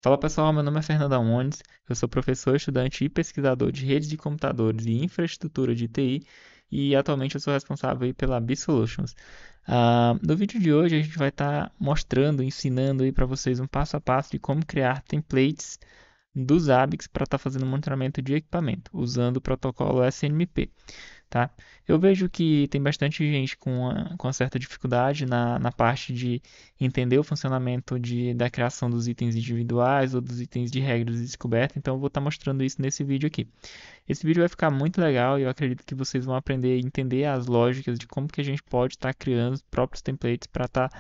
Fala pessoal, meu nome é Fernando Almondes, eu sou professor, estudante e pesquisador de redes de computadores e infraestrutura de TI e atualmente eu sou responsável aí pela B-Solutions. No vídeo de hoje a gente vai estar mostrando, ensinando aí para vocês um passo a passo de como criar templates dos Zabbix para estar fazendo monitoramento de equipamento, usando o protocolo SNMP, tá? Eu vejo que tem bastante gente com uma certa dificuldade na parte de entender o funcionamento da criação dos itens individuais ou dos itens de regras de descoberta, então eu vou estar mostrando isso nesse vídeo aqui. Esse vídeo vai ficar muito legal e eu acredito que vocês vão aprender a entender as lógicas de como que a gente pode estar criando os próprios templates para estar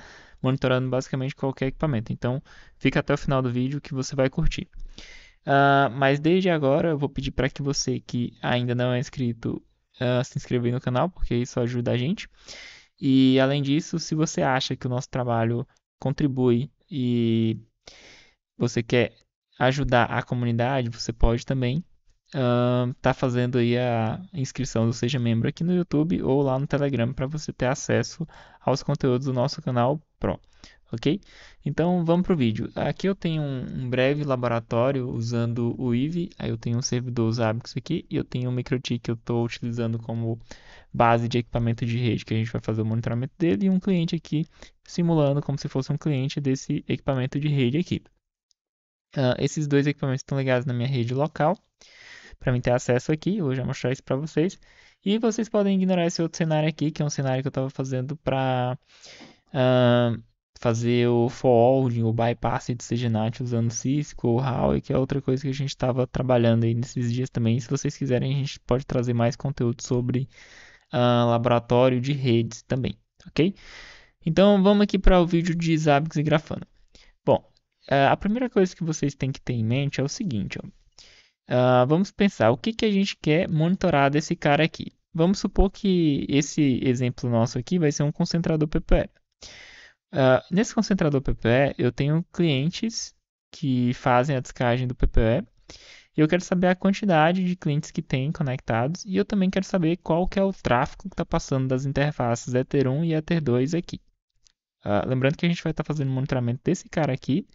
monitorando basicamente qualquer equipamento. Então, fica até o final do vídeo que você vai curtir. Mas desde agora eu vou pedir para que você que ainda não é inscrito se inscreva aí no canal, porque isso ajuda a gente. E além disso, se você acha que o nosso trabalho contribui e você quer ajudar a comunidade, você pode também estar fazendo aí a inscrição do Seja Membro aqui no YouTube ou lá no Telegram para você ter acesso aos conteúdos do nosso canal Pro, ok? Então vamos para o vídeo. Aqui eu tenho um breve laboratório usando o Eevee, aí eu tenho um servidor Zabbix aqui e eu tenho um MikroTik que eu estou utilizando como base de equipamento de rede que a gente vai fazer o monitoramento dele e um cliente aqui simulando como se fosse um cliente desse equipamento de rede aqui. Esses dois equipamentos estão ligados na minha rede local para mim ter acesso aqui. Eu vou já mostrar isso para vocês. E vocês podem ignorar esse outro cenário aqui, que é um cenário que eu estava fazendo para fazer o forwarding, o bypass de CGNAT usando Cisco ou Huawei, que é outra coisa que a gente estava trabalhando aí nesses dias também. Se vocês quiserem, a gente pode trazer mais conteúdo sobre laboratório de redes também, ok? Então vamos aqui para o vídeo de Zabbix e Grafana. Bom, a primeira coisa que vocês têm que ter em mente é o seguinte, ó. Vamos pensar, o que que a gente quer monitorar desse cara aqui? Vamos supor que esse exemplo nosso aqui vai ser um concentrador PPE. Nesse concentrador PPE, eu tenho clientes que fazem a descagem do PPE e eu quero saber a quantidade de clientes que tem conectados e eu também quero saber qual que é o tráfego que está passando das interfaces Ether 1 e Ether 2 aqui. Lembrando que a gente vai estar fazendo monitoramento desse cara aqui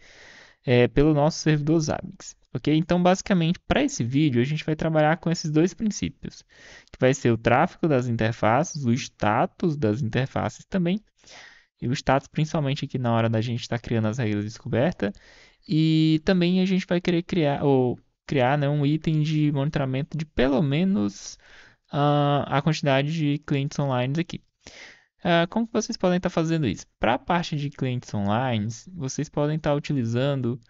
pelo nosso servidor Zabbix. Ok? Então, basicamente, para esse vídeo, a gente vai trabalhar com esses dois princípios, que vai ser o tráfego das interfaces, o status das interfaces também, e o status principalmente aqui na hora da gente estar criando as regras de descoberta, e também a gente vai querer criar, né, um item de monitoramento de pelo menos a quantidade de clientes online aqui. Como que vocês podem estar fazendo isso? Para a parte de clientes online, vocês podem estar utilizando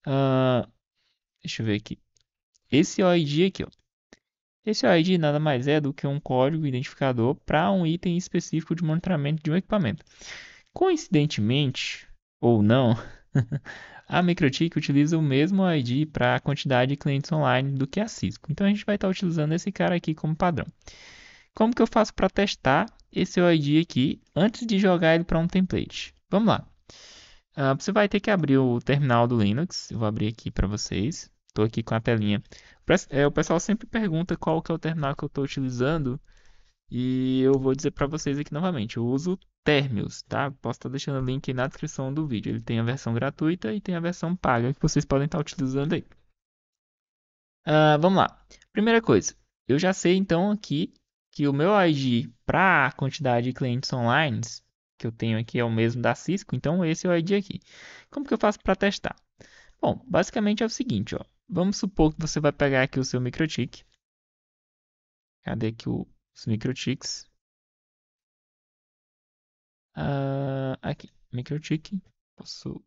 ah, deixa eu ver aqui. Esse OID aqui, ó. Esse OID nada mais é do que um código identificador para um item específico de monitoramento de um equipamento. Coincidentemente, ou não, a MikroTik utiliza o mesmo ID para a quantidade de clientes online do que a Cisco. Então a gente vai estar utilizando esse cara aqui como padrão. Como que eu faço para testar esse OID aqui antes de jogar ele para um template? Vamos lá. Você vai ter que abrir o terminal do Linux. Eu vou abrir aqui para vocês. Estou aqui com a telinha. O pessoal sempre pergunta qual que é o terminal que eu estou utilizando. E eu vou dizer para vocês aqui novamente. Eu uso Termius, tá? Posso estar deixando o link aí na descrição do vídeo. Ele tem a versão gratuita e tem a versão paga que vocês podem estar utilizando aí. Vamos lá. Primeira coisa. Eu já sei então aqui que o meu ID para a quantidade de clientes online que eu tenho aqui é o mesmo da Cisco. Então esse é o ID aqui. Como que eu faço para testar? Bom, basicamente é o seguinte, ó. Vamos supor que você vai pegar aqui o seu MikroTik. Cadê aqui os MikroTiks? Aqui, MikroTik. Posso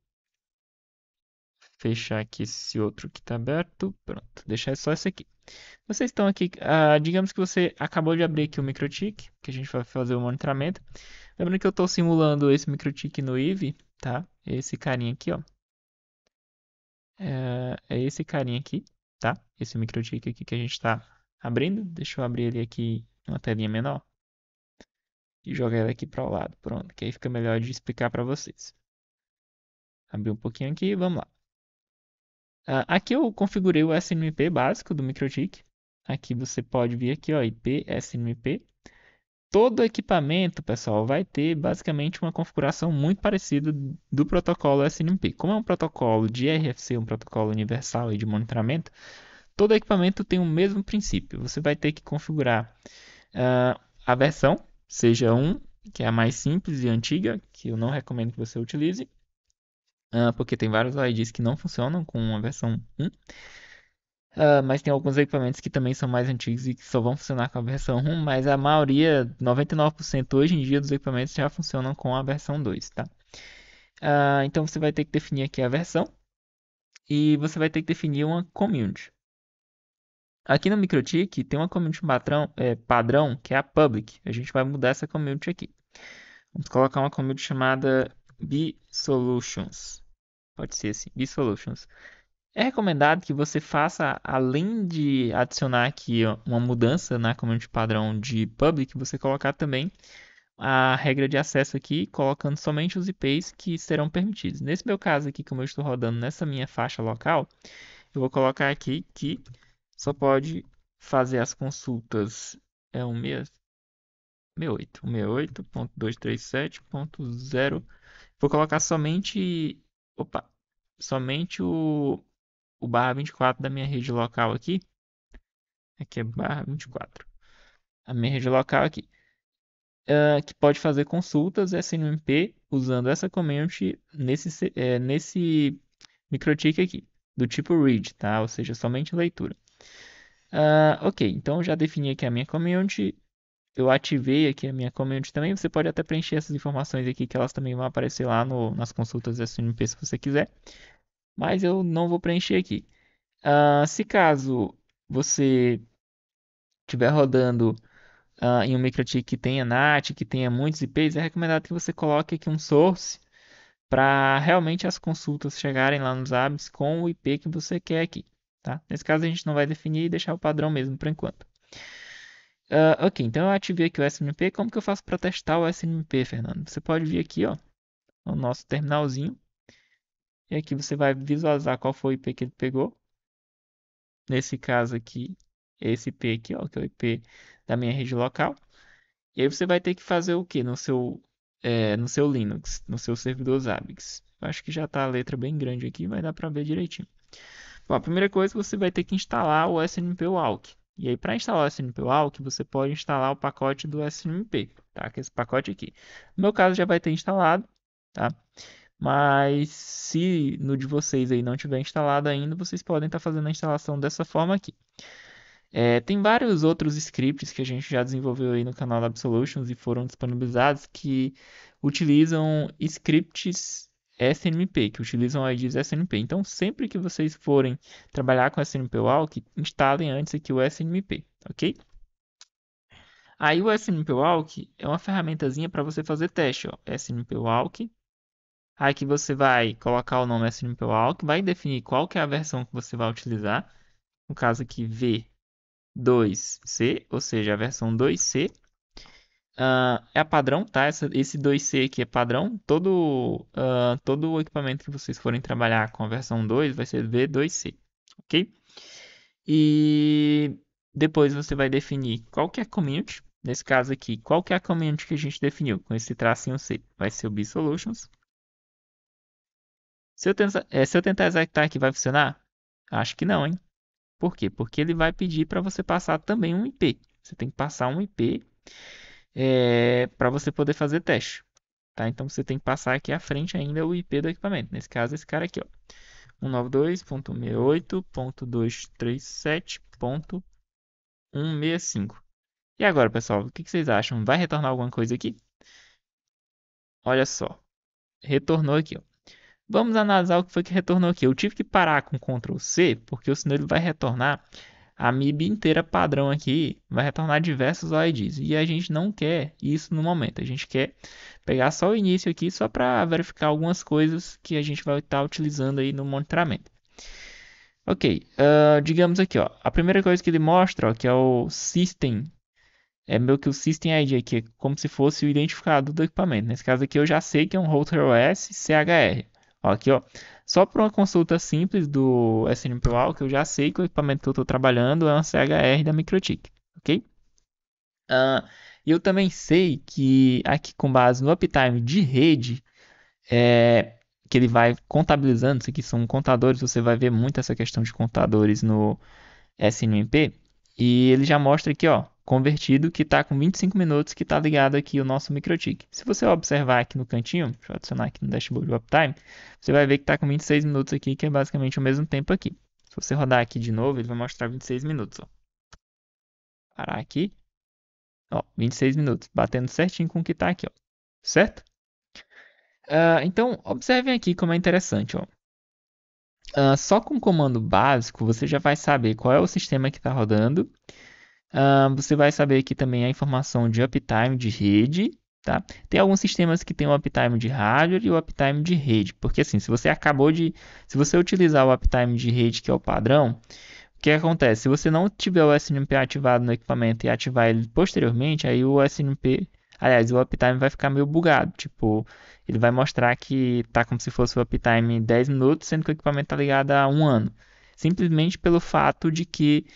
fechar aqui esse outro que está aberto. Pronto, deixar só esse aqui. Vocês estão aqui, digamos que você acabou de abrir aqui o MikroTik, que a gente vai fazer o monitoramento. Lembrando que eu estou simulando esse MikroTik no Eevee, tá? Esse carinha aqui, ó. É esse carinha aqui, tá? Esse MikroTik aqui que a gente está abrindo. Deixa eu abrir ele aqui em uma telinha menor e jogar ele aqui para o lado. Pronto, que aí fica melhor de explicar para vocês. Abrir um pouquinho aqui, vamos lá. Aqui eu configurei o SNMP básico do MikroTik. Aqui você pode vir aqui, ó, IP SNMP. todo equipamento, pessoal, vai ter basicamente uma configuração muito parecida do protocolo SNMP. Como é um protocolo de RFC, um protocolo universal de monitoramento, todo equipamento tem o mesmo princípio. Você vai ter que configurar a versão, seja 1, que é a mais simples e antiga, que eu não recomendo que você utilize, porque tem vários OIDs que não funcionam com a versão 1. Mas tem alguns equipamentos que também são mais antigos e que só vão funcionar com a versão 1, mas a maioria, 99% hoje em dia dos equipamentos já funcionam com a versão 2, tá? Então você vai ter que definir aqui a versão e você vai ter que definir uma community. Aqui no MikroTik tem uma community padrão que é a public. A gente vai mudar essa community aqui. Vamos colocar uma community chamada bsolutions. Pode ser assim, bsolutions. É recomendado que você faça, além de adicionar aqui uma mudança na community padrão de public, você colocar também a regra de acesso aqui, colocando somente os IPs que serão permitidos. Nesse meu caso aqui, como eu estou rodando nessa minha faixa local, eu vou colocar aqui que só pode fazer as consultas 168.237.0. Vou colocar somente o barra 24 da minha rede local aqui. Aqui é barra 24. A minha rede local aqui. Que pode fazer consultas SNMP usando essa community nesse MikroTik aqui, do tipo read, tá? Ou seja, somente leitura. Ok, então eu já defini aqui a minha community. Eu ativei aqui a minha community também. Você pode até preencher essas informações aqui, que elas também vão aparecer lá nas consultas SNMP se você quiser. Mas eu não vou preencher aqui. Se caso você estiver rodando em um MikroTik que tenha NAT, que tenha muitos IPs, é recomendado que você coloque aqui um source para realmente as consultas chegarem lá nos ABs com o IP que você quer aqui. Tá? Nesse caso a gente não vai definir e deixar o padrão mesmo por enquanto. Ok, então eu ativei aqui o SNMP. Como que eu faço para testar o SNMP, Fernando? Você pode vir aqui, ó, no nosso terminalzinho. E aqui você vai visualizar qual foi o IP que ele pegou. Nesse caso aqui, esse IP aqui, ó, que é o IP da minha rede local. E aí você vai ter que fazer o que no seu Linux, no seu servidor Zabbix. Eu acho que já está a letra bem grande aqui, vai dar para ver direitinho. Bom, a primeira coisa você vai ter que instalar o SNMP-Walk. E aí para instalar o SNMP-Walk, você pode instalar o pacote do SNMP, tá? Que é esse pacote aqui. No meu caso já vai ter instalado, tá? Mas se no de vocês aí não tiver instalado ainda, vocês podem estar fazendo a instalação dessa forma aqui. Tem vários outros scripts que a gente já desenvolveu aí no canal da Absolutions e foram disponibilizados que utilizam scripts SNMP, que utilizam IDs SNMP. Então, sempre que vocês forem trabalhar com SNMP Walk, instalem antes aqui o SNMP, ok? Aí o SNMP Walk é uma ferramentazinha para você fazer teste, ó. SNMP Walk. Aí que você vai colocar o nome SNMP Walk, vai definir qual que é a versão que você vai utilizar. No caso aqui, V2C, ou seja, a versão 2C. É a padrão, tá? Esse 2C aqui é padrão. Todo o equipamento que vocês forem trabalhar com a versão 2 vai ser V2C, ok? E depois você vai definir qual que é a community. Nesse caso aqui, qual que é a community que a gente definiu com esse tracinho C? Vai ser o bsolutions. Se eu tentar executar aqui, vai funcionar? Acho que não, hein? Por quê? Porque ele vai pedir para você passar também um IP. Você tem que passar um IP para você poder fazer teste. Tá? Então você tem que passar aqui à frente ainda o IP do equipamento. Nesse caso, esse cara aqui, ó. 192.168.237.165. E agora, pessoal, o que vocês acham? Vai retornar alguma coisa aqui? Olha só. Retornou aqui, ó. Vamos analisar o que foi que retornou aqui. Eu tive que parar com Ctrl C, porque senão ele vai retornar a MIB inteira padrão aqui, vai retornar diversos OIDs. E a gente não quer isso no momento. A gente quer pegar só o início aqui, só para verificar algumas coisas que a gente vai estar utilizando aí no monitoramento. Ok, digamos aqui, ó, a primeira coisa que ele mostra, ó, que é o System, é meio que o System ID aqui, é como se fosse o identificador do equipamento. Nesse caso aqui eu já sei que é um Router OS CHR. Ó, aqui, ó, só por uma consulta simples do SNMPWAL, que eu já sei que o equipamento que eu estou trabalhando é um CHR da MikroTik, ok? E eu também sei que aqui com base no uptime de rede, que ele vai contabilizando, isso aqui são contadores, você vai ver muito essa questão de contadores no SNMP, e ele já mostra aqui, ó, convertido que está com 25 minutos que está ligado aqui o nosso MikroTik. Se você observar aqui no cantinho, deixa eu adicionar aqui no dashboard do uptime, você vai ver que está com 26 minutos aqui, que é basicamente o mesmo tempo aqui. Se você rodar aqui de novo, ele vai mostrar 26 minutos, ó. Parar aqui, ó, 26 minutos, batendo certinho com o que está aqui, ó. Certo? Então, observem aqui como é interessante, ó. Só com o comando básico, você já vai saber qual é o sistema que está rodando. Você vai saber aqui também a informação de uptime de rede, tá? Tem alguns sistemas que tem o uptime de hardware e o uptime de rede, porque assim, se você utilizar o uptime de rede, que é o padrão, o que acontece? Se você não tiver o SNMP ativado no equipamento e ativar ele posteriormente, aí o SNMP, aliás, o uptime vai ficar meio bugado. Tipo, ele vai mostrar que tá como se fosse o uptime 10 minutos, sendo que o equipamento está ligado há um ano. Simplesmente pelo fato de que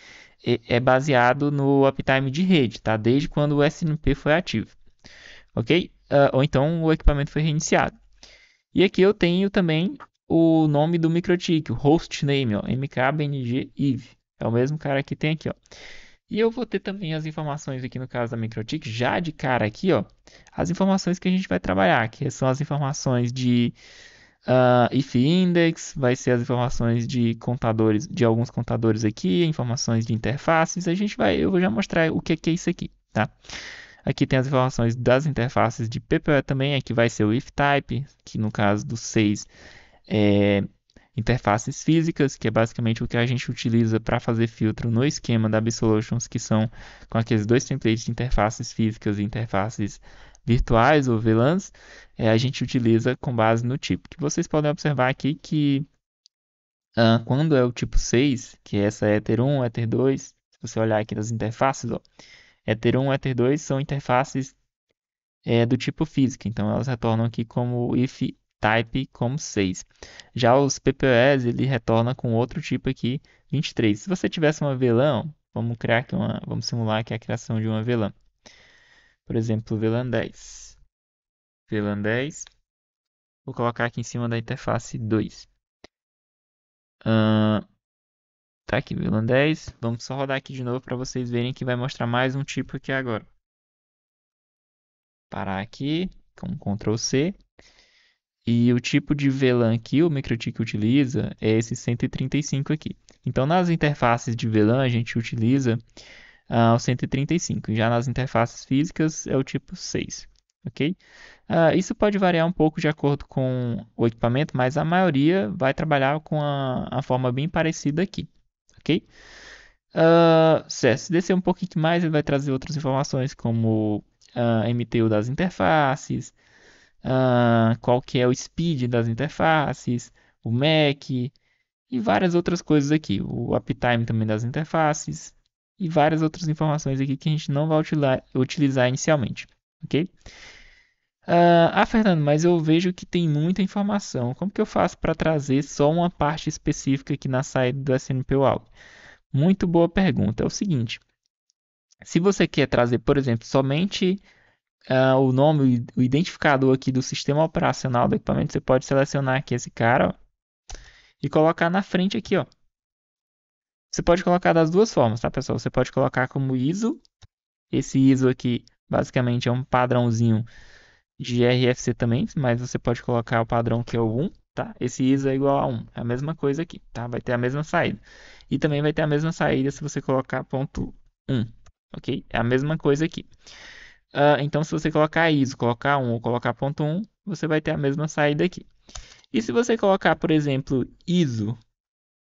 é baseado no uptime de rede, tá? Desde quando o SNMP foi ativo, ok? Ou então o equipamento foi reiniciado. E aqui eu tenho também o nome do MikroTik, o host name, ó, mkbng-iv. É o mesmo cara que tem aqui, ó. E eu vou ter também as informações aqui no caso da MikroTik, já de cara aqui, ó, as informações que a gente vai trabalhar, que são as informações de if index, vai ser as informações de contadores, de alguns contadores aqui, informações de interfaces. Eu vou já mostrar o que é isso aqui, tá? Aqui tem as informações das interfaces de PPE também, aqui vai ser o if type, que no caso do 6 é interfaces físicas, que é basicamente o que a gente utiliza para fazer filtro no esquema da Absolutions, que são com aqueles dois templates de interfaces físicas e interfaces virtuais ou VLANs, a gente utiliza com base no tipo. Que vocês podem observar aqui que quando é o tipo 6, que essa é Ether 1, Ether 2, se você olhar aqui nas interfaces, ó, Ether 1 e Ether 2 são interfaces do tipo física, então elas retornam aqui como if type como 6. Já os PPOs, ele retorna com outro tipo aqui, 23. Se você tivesse uma VLAN, vamos simular aqui a criação de uma VLAN. Por exemplo, VLAN 10. VLAN 10, vou colocar aqui em cima da interface 2. Tá aqui, VLAN 10. Vamos só rodar aqui de novo para vocês verem que vai mostrar mais um tipo aqui agora. Parar aqui, com Ctrl C. E o tipo de VLAN que o MikroTik utiliza é esse 135 aqui. Então, nas interfaces de VLAN, a gente utiliza o 135. Já nas interfaces físicas, é o tipo 6. Ok? Isso pode variar um pouco de acordo com o equipamento, mas a maioria vai trabalhar com a forma bem parecida aqui. Ok? Se descer um pouquinho mais, ele vai trazer outras informações, como a MTU das interfaces, qual que é o speed das interfaces, o MAC e várias outras coisas aqui. O uptime também das interfaces e várias outras informações aqui que a gente não vai utilizar inicialmente, ok? Fernando, mas eu vejo que tem muita informação. Como que eu faço para trazer só uma parte específica aqui na saída do SNP-WAL? Muito boa pergunta. É o seguinte, se você quer trazer, por exemplo, somente o nome, o identificador aqui do sistema operacional do equipamento, você pode selecionar aqui esse cara, ó, e colocar na frente aqui, ó. Você pode colocar das duas formas, tá, pessoal? Você pode colocar como ISO. Esse ISO aqui, basicamente, é um padrãozinho de RFC também, mas você pode colocar o padrão que é o 1, tá? Esse ISO é igual a 1. É a mesma coisa aqui, tá? Vai ter a mesma saída. E também vai ter a mesma saída se você colocar ponto 1, ok? É a mesma coisa aqui. Então, se você colocar ISO, colocar 1 ou colocar ponto 1, você vai ter a mesma saída aqui. E se você colocar, por exemplo, ISO,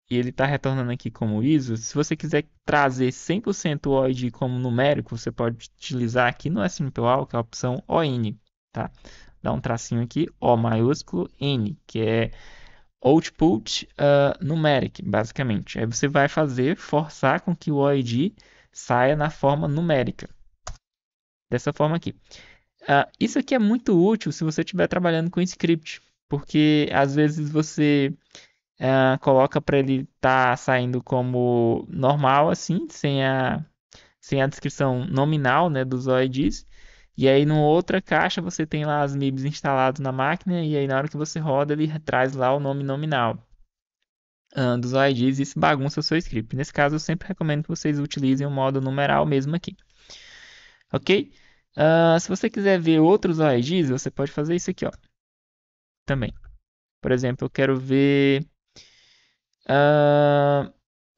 e ele está retornando aqui como ISO, se você quiser trazer 100% OID como numérico, você pode utilizar aqui no SNPWAL, que é a opção ON, tá? Dá um tracinho aqui, O maiúsculo N, que é Output Numeric, basicamente. Aí você vai forçar com que o OID saia na forma numérica. Dessa forma aqui. Isso aqui é muito útil se você estiver trabalhando com script, porque às vezes você coloca para ele estar saindo como normal, assim, sem a descrição nominal, né, dos OIDs. E aí, numa outra caixa, você tem lá as MIBs instaladas na máquina, e aí na hora que você roda, ele traz lá o nome nominal dos OIDs e isso bagunça o seu script. Nesse caso, eu sempre recomendo que vocês utilizem o modo numeral mesmo aqui, ok? Se você quiser ver outros OIDs, você pode fazer isso aqui, ó, também. Por exemplo, eu quero ver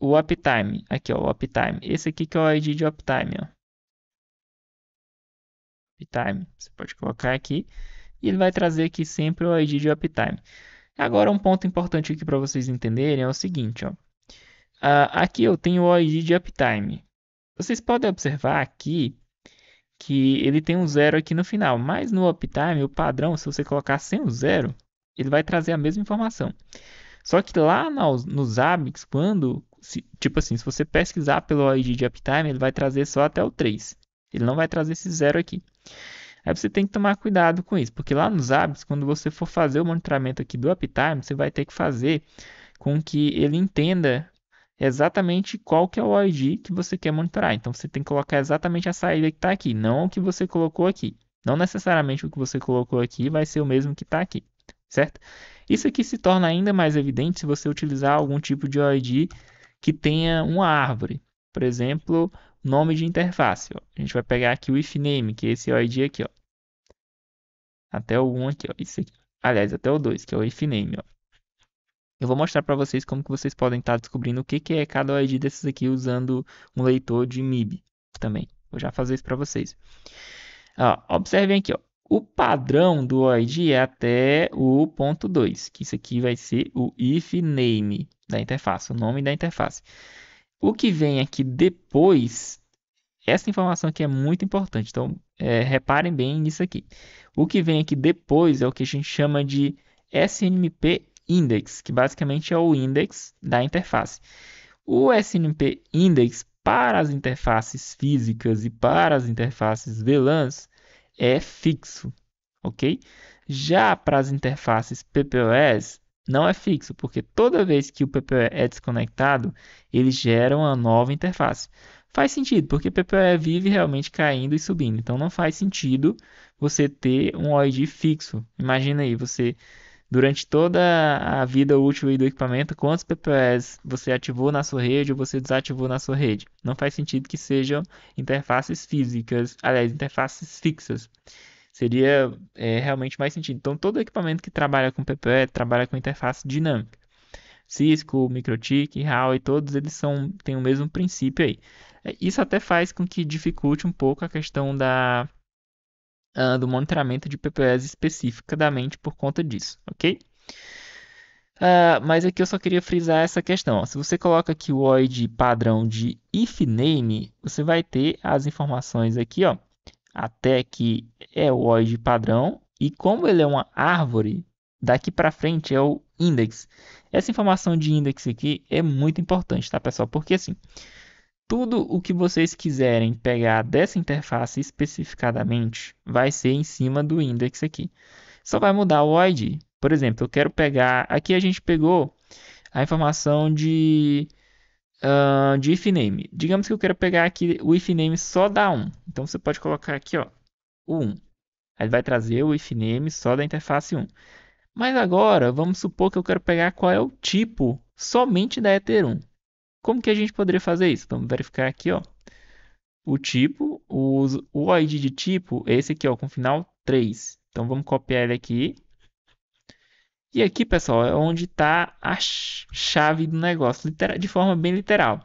o uptime. Aqui, ó, o uptime. Esse aqui que é o ID de uptime, ó. Uptime. Você pode colocar aqui e ele vai trazer aqui sempre o ID de uptime. Agora, um ponto importante aqui para vocês entenderem é o seguinte, ó. Aqui eu tenho o ID de uptime. Vocês podem observar aqui que ele tem um zero aqui no final, mas no uptime, o padrão, se você colocar sem o zero, ele vai trazer a mesma informação. Só que lá nos ABICs, tipo assim, se você pesquisar pelo ID de uptime, ele vai trazer só até o 3. Ele não vai trazer esse zero aqui. Aí você tem que tomar cuidado com isso, porque lá nos ABICs, quando você for fazer o monitoramento aqui do uptime, você vai ter que fazer com que ele entenda exatamente qual que é o ID que você quer monitorar. Então você tem que colocar exatamente a saída que está aqui, não o que você colocou aqui. Não necessariamente o que você colocou aqui vai ser o mesmo que está aqui, certo? Isso aqui se torna ainda mais evidente se você utilizar algum tipo de ID que tenha uma árvore. Por exemplo, nome de interface. Ó. A gente vai pegar aqui o ifname, que é esse ID aqui, ó. Até o 1 aqui, ó. Isso aqui. Aliás, até o 2, que é o ifname, ó. Eu vou mostrar para vocês como que vocês podem estar descobrindo o que é cada OID desses aqui usando um leitor de MIB também. Vou já fazer isso para vocês. Observem aqui, ó. O padrão do OID é até o ponto 2, que isso aqui vai ser o if name da interface, o nome da interface. O que vem aqui depois, essa informação aqui é muito importante, então reparem bem nisso aqui. O que vem aqui depois é o que a gente chama de SNMP Index, que basicamente é o index da interface. O SNMP Index para as interfaces físicas e para as interfaces VLANs é fixo, ok? Já para as interfaces PPoS não é fixo, porque toda vez que o PPoE é desconectado, ele gera uma nova interface. Faz sentido, porque PPoE vive realmente caindo e subindo, então não faz sentido você ter um OID fixo. Imagina aí, você durante toda a vida útil do equipamento, quantos PPoEs você ativou na sua rede ou você desativou na sua rede? Não faz sentido que sejam interfaces físicas, aliás, interfaces fixas. Seria realmente mais sentido. Então, todo equipamento que trabalha com PPoE trabalha com interface dinâmica. Cisco, MikroTik, Huawei, todos eles têm o mesmo princípio aí. Isso até faz com que dificulte um pouco a questão do monitoramento de PPoS especificadamente por conta disso, ok? Mas aqui eu só queria frisar essa questão. Ó. Se você coloca aqui o OID padrão de ifname, você vai ter as informações aqui, ó, até que é o OID padrão. E como ele é uma árvore, daqui para frente é o index. Essa informação de index aqui é muito importante, tá, pessoal? Porque assim, tudo o que vocês quiserem pegar dessa interface especificadamente vai ser em cima do index aqui. Só vai mudar o ID. Por exemplo, eu quero pegar... Aqui a gente pegou a informação de ifname. Digamos que eu quero pegar aqui o ifname só da 1. Então você pode colocar aqui, ó, o 1. Aí ele vai trazer o ifname só da interface 1. Mas agora, vamos supor que eu quero pegar qual é o tipo somente da Ether 1. Como que a gente poderia fazer isso? Vamos verificar aqui, ó. O tipo, o ID de tipo é esse aqui, ó, com final 3. Então vamos copiar ele aqui. E aqui, pessoal, é onde está a chave do negócio, de forma bem literal.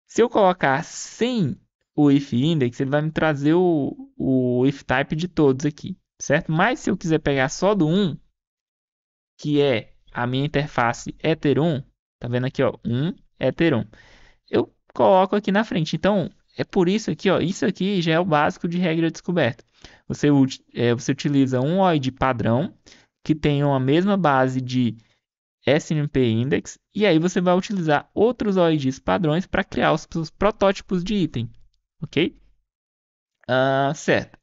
Se eu colocar sem o if index, ele vai me trazer o if type de todos aqui, certo? Mas se eu quiser pegar só do 1, que é a minha interface Ether 1, tá vendo aqui, ó, 1 Ether 1. Eu coloco aqui na frente. Então, é por isso aqui, ó, isso aqui já é o básico de regra de descoberta. Você utiliza um OID padrão que tem uma mesma base de SNMP Index e aí você vai utilizar outros OIDs padrões para criar os seus protótipos de item, ok? Certo.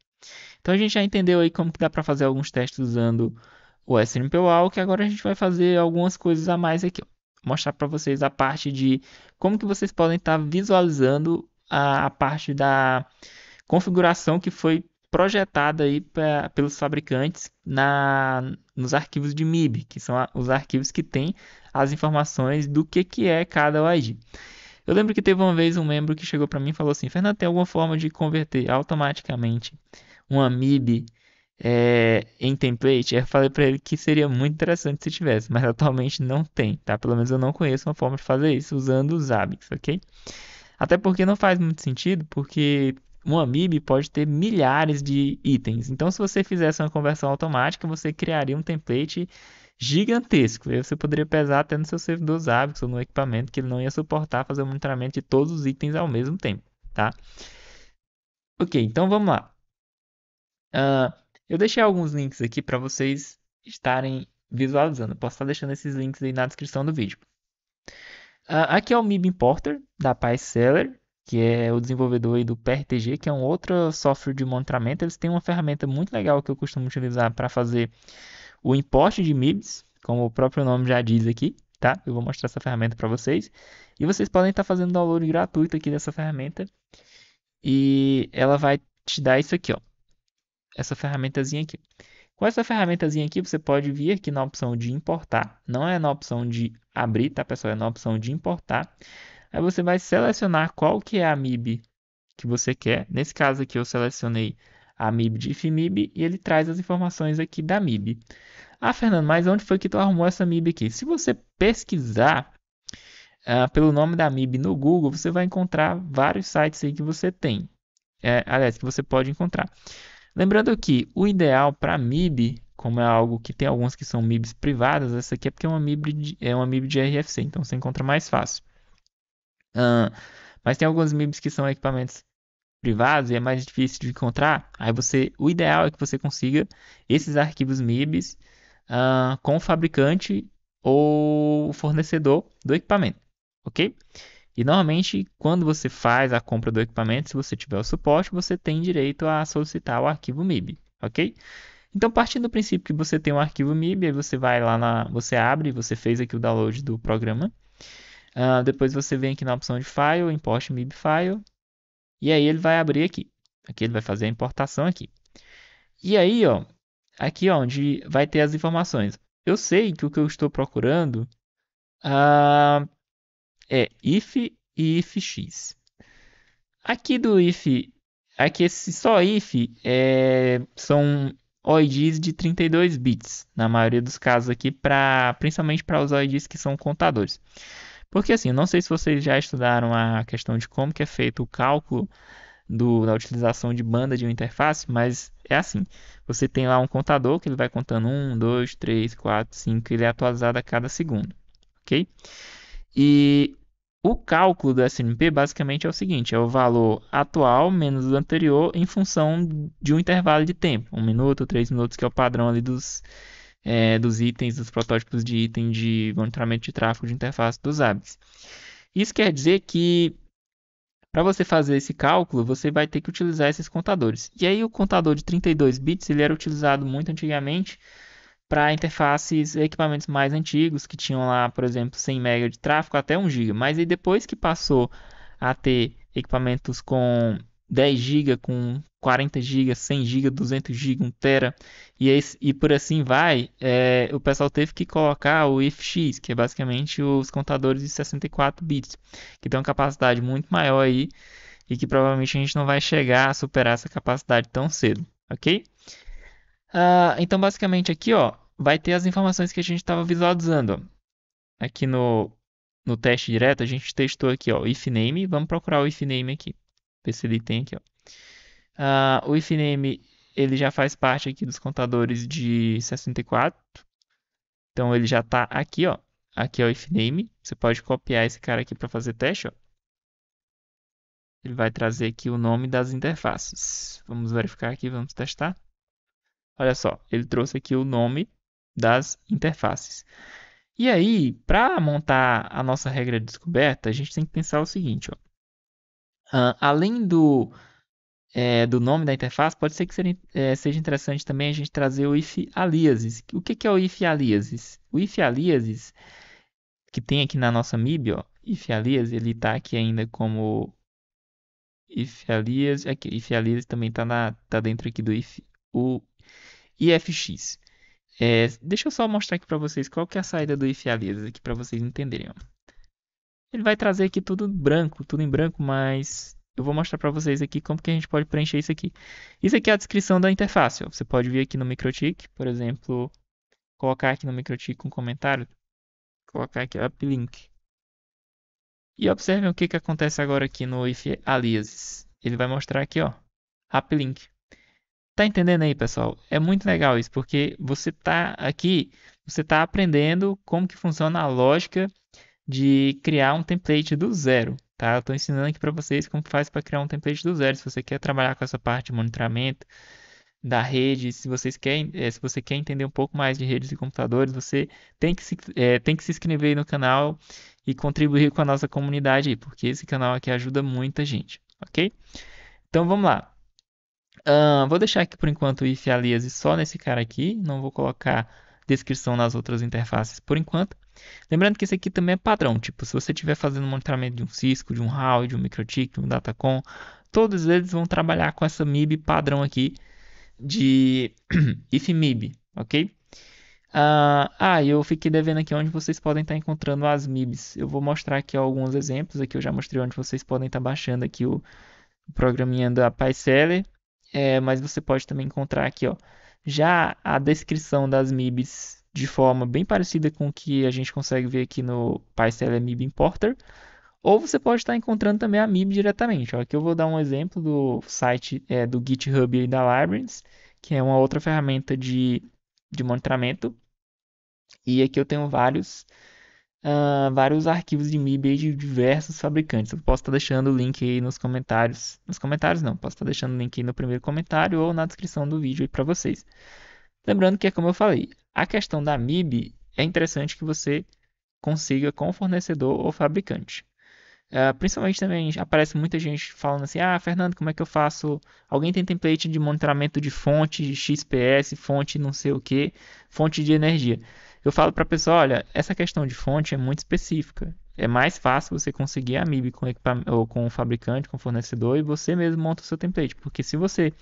Então a gente já entendeu aí como que dá para fazer alguns testes usando o SNMP-UAL, que agora a gente vai fazer algumas coisas a mais aqui, ó. Mostrar para vocês a parte de como que vocês podem estar visualizando a parte da configuração que foi projetada aí pelos fabricantes nos arquivos de MIB, que são os arquivos que têm as informações do que é cada OID. Eu lembro que teve uma vez um membro que chegou para mim e falou assim: Fernando, tem alguma forma de converter automaticamente uma MIB em template? Eu falei para ele que seria muito interessante se tivesse, mas atualmente não tem, tá? Pelo menos eu não conheço uma forma de fazer isso usando os Zabbix, ok? Até porque não faz muito sentido, porque uma MIB pode ter milhares de itens. Então, se você fizesse uma conversão automática, você criaria um template gigantesco. E você poderia pesar até no seu servidor Zabbix ou no equipamento que ele não ia suportar fazer o monitoramento de todos os itens ao mesmo tempo, tá? Ok, então vamos lá. Eu deixei alguns links aqui para vocês estarem visualizando. Eu posso estar deixando esses links aí na descrição do vídeo. Aqui é o MIB Importer da PySeller, que é o desenvolvedor aí do PRTG, que é um outro software de monitoramento. Eles têm uma ferramenta muito legal que eu costumo utilizar para fazer o import de MIBs, como o próprio nome já diz aqui, tá? Eu vou mostrar essa ferramenta para vocês. E vocês podem estar fazendo download gratuito aqui dessa ferramenta. E ela vai te dar isso aqui, ó. Essa ferramentazinha aqui. Com essa ferramentazinha aqui, você pode vir aqui na opção de importar. Não é na opção de abrir, tá, pessoal? É na opção de importar. Aí você vai selecionar qual que é a MIB que você quer. Nesse caso aqui eu selecionei a MIB de IFMIB e ele traz as informações aqui da MIB. Ah, Fernando, mas onde foi que tu arrumou essa MIB aqui? Se você pesquisar pelo nome da MIB no Google, você vai encontrar vários sites aí que você tem. Aliás, que você pode encontrar. Lembrando que o ideal para MIB, como é algo que tem algumas que são MIBs privadas, essa aqui é porque é uma MIB de RFC, então você encontra mais fácil. Mas tem alguns MIBs que são equipamentos privados e é mais difícil de encontrar. O ideal é que você consiga esses arquivos MIBs com o fabricante ou o fornecedor do equipamento, ok? E normalmente, quando você faz a compra do equipamento, se você tiver o suporte, você tem direito a solicitar o arquivo MIB, ok? Então, partindo do princípio que você tem um arquivo MIB, aí você vai lá você abre, você fez aqui o download do programa. Depois você vem aqui na opção de File, Import MIB File, e aí ele vai abrir aqui. Aqui ele vai fazer a importação aqui. E aí, ó, aqui ó, onde vai ter as informações. Eu sei que o que eu estou procurando ah, é if e ifx. Aqui do if, aqui esse só if são OIDs de 32 bits, na maioria dos casos aqui, principalmente para os OIDs que são contadores. Porque assim, não sei se vocês já estudaram a questão de como que é feito o cálculo da utilização de banda de uma interface, mas é assim, você tem lá um contador que ele vai contando 1, 2, 3, 4, 5, ele é atualizado a cada segundo, ok? E o cálculo do SNP basicamente é o seguinte, é o valor atual menos o anterior em função de um intervalo de tempo, 1 minuto, 3 minutos, que é o padrão ali dos itens, dos protótipos de item de monitoramento de tráfego de interface dos ABIs. Isso quer dizer que para você fazer esse cálculo, você vai ter que utilizar esses contadores. E aí o contador de 32 bits, ele era utilizado muito antigamente para interfaces, equipamentos mais antigos, que tinham lá, por exemplo, 100 MB de tráfego até 1 GB. Mas aí depois que passou a ter equipamentos com 10 GB, com 40 GB, 100 GB, 200 GB, 1 TB, e por assim vai, o pessoal teve que colocar o IFX, que é basicamente os contadores de 64 bits, que tem uma capacidade muito maior aí, e que provavelmente a gente não vai chegar a superar essa capacidade tão cedo, ok? Então, basicamente aqui, ó, vai ter as informações que a gente estava visualizando. Ó. Aqui no teste direto, a gente testou aqui, ó, if name. Vamos procurar o if name aqui. Ver se ele tem aqui, ó. O if name, ele já faz parte aqui dos contadores de 64. Então, ele já está aqui, ó. Aqui é o if name. Você pode copiar esse cara aqui para fazer teste, ó. Ele vai trazer aqui o nome das interfaces. Vamos verificar aqui, vamos testar. Olha só, ele trouxe aqui o nome das interfaces. E aí, para montar a nossa regra de descoberta, a gente tem que pensar o seguinte, ó. Além do nome da interface, pode ser que seja interessante também a gente trazer o if aliases. O que é o if aliases? O if aliases, que tem aqui na nossa MIB, ó, if alias, ele está aqui ainda como if alias, aqui, if alias também tá dentro aqui do o ifx. Deixa eu só mostrar aqui para vocês qual que é a saída do if alias aqui para vocês entenderem, ó. Ele vai trazer aqui tudo em branco, mas eu vou mostrar para vocês aqui como que a gente pode preencher isso aqui. Isso aqui é a descrição da interface, ó. Você pode vir aqui no MikroTik, por exemplo, colocar aqui no MikroTik um comentário, colocar aqui uplink. E observem o que que acontece agora aqui no if aliases. Ele vai mostrar aqui, ó, uplink. Tá entendendo aí, pessoal? É muito legal isso, porque você tá aqui, você tá aprendendo como que funciona a lógica de criar um template do zero, tá? Eu estou ensinando aqui para vocês como faz para criar um template do zero. Se você quer trabalhar com essa parte de monitoramento da rede, se você quer entender um pouco mais de redes e computadores, você tem que se inscrever aí no canal e contribuir com a nossa comunidade aí, porque esse canal aqui ajuda muita gente, ok? Então vamos lá. Vou deixar aqui por enquanto o if alias só nesse cara aqui, não vou colocar descrição nas outras interfaces por enquanto. Lembrando que esse aqui também é padrão, tipo, se você estiver fazendo monitoramento de um Cisco, de um Huawei, de um MikroTik, de um Datacom, todos eles vão trabalhar com essa MIB padrão aqui de ifmib, ok? Eu fiquei devendo aqui onde vocês podem estar encontrando as MIBs. Eu vou mostrar aqui alguns exemplos, aqui eu já mostrei onde vocês podem estar baixando aqui o programinha da PySeller, mas você pode também encontrar aqui, ó, já a descrição das MIBs de forma bem parecida com o que a gente consegue ver aqui no PySeller MIB Importer, ou você pode estar encontrando também a MIB diretamente. Ó, aqui eu vou dar um exemplo do site do GitHub aí da Libraries, que é uma outra ferramenta de monitoramento, e aqui eu tenho vários arquivos de MIB aí de diversos fabricantes. Eu posso estar deixando o link aí nos comentários. Nos comentários não, posso estar deixando o link aí no primeiro comentário ou na descrição do vídeo aí para vocês. Lembrando que é como eu falei, a questão da MIB é interessante que você consiga com o fornecedor ou fabricante. Principalmente também aparece muita gente falando assim: Ah, Fernando, como é que eu faço? Alguém tem template de monitoramento de fonte XPS, fonte não sei o que, fonte de energia. Eu falo para a pessoa: Olha, essa questão de fonte é muito específica. É mais fácil você conseguir a MIB ou com o fabricante, com o fornecedor, e você mesmo monta o seu template. Porque se você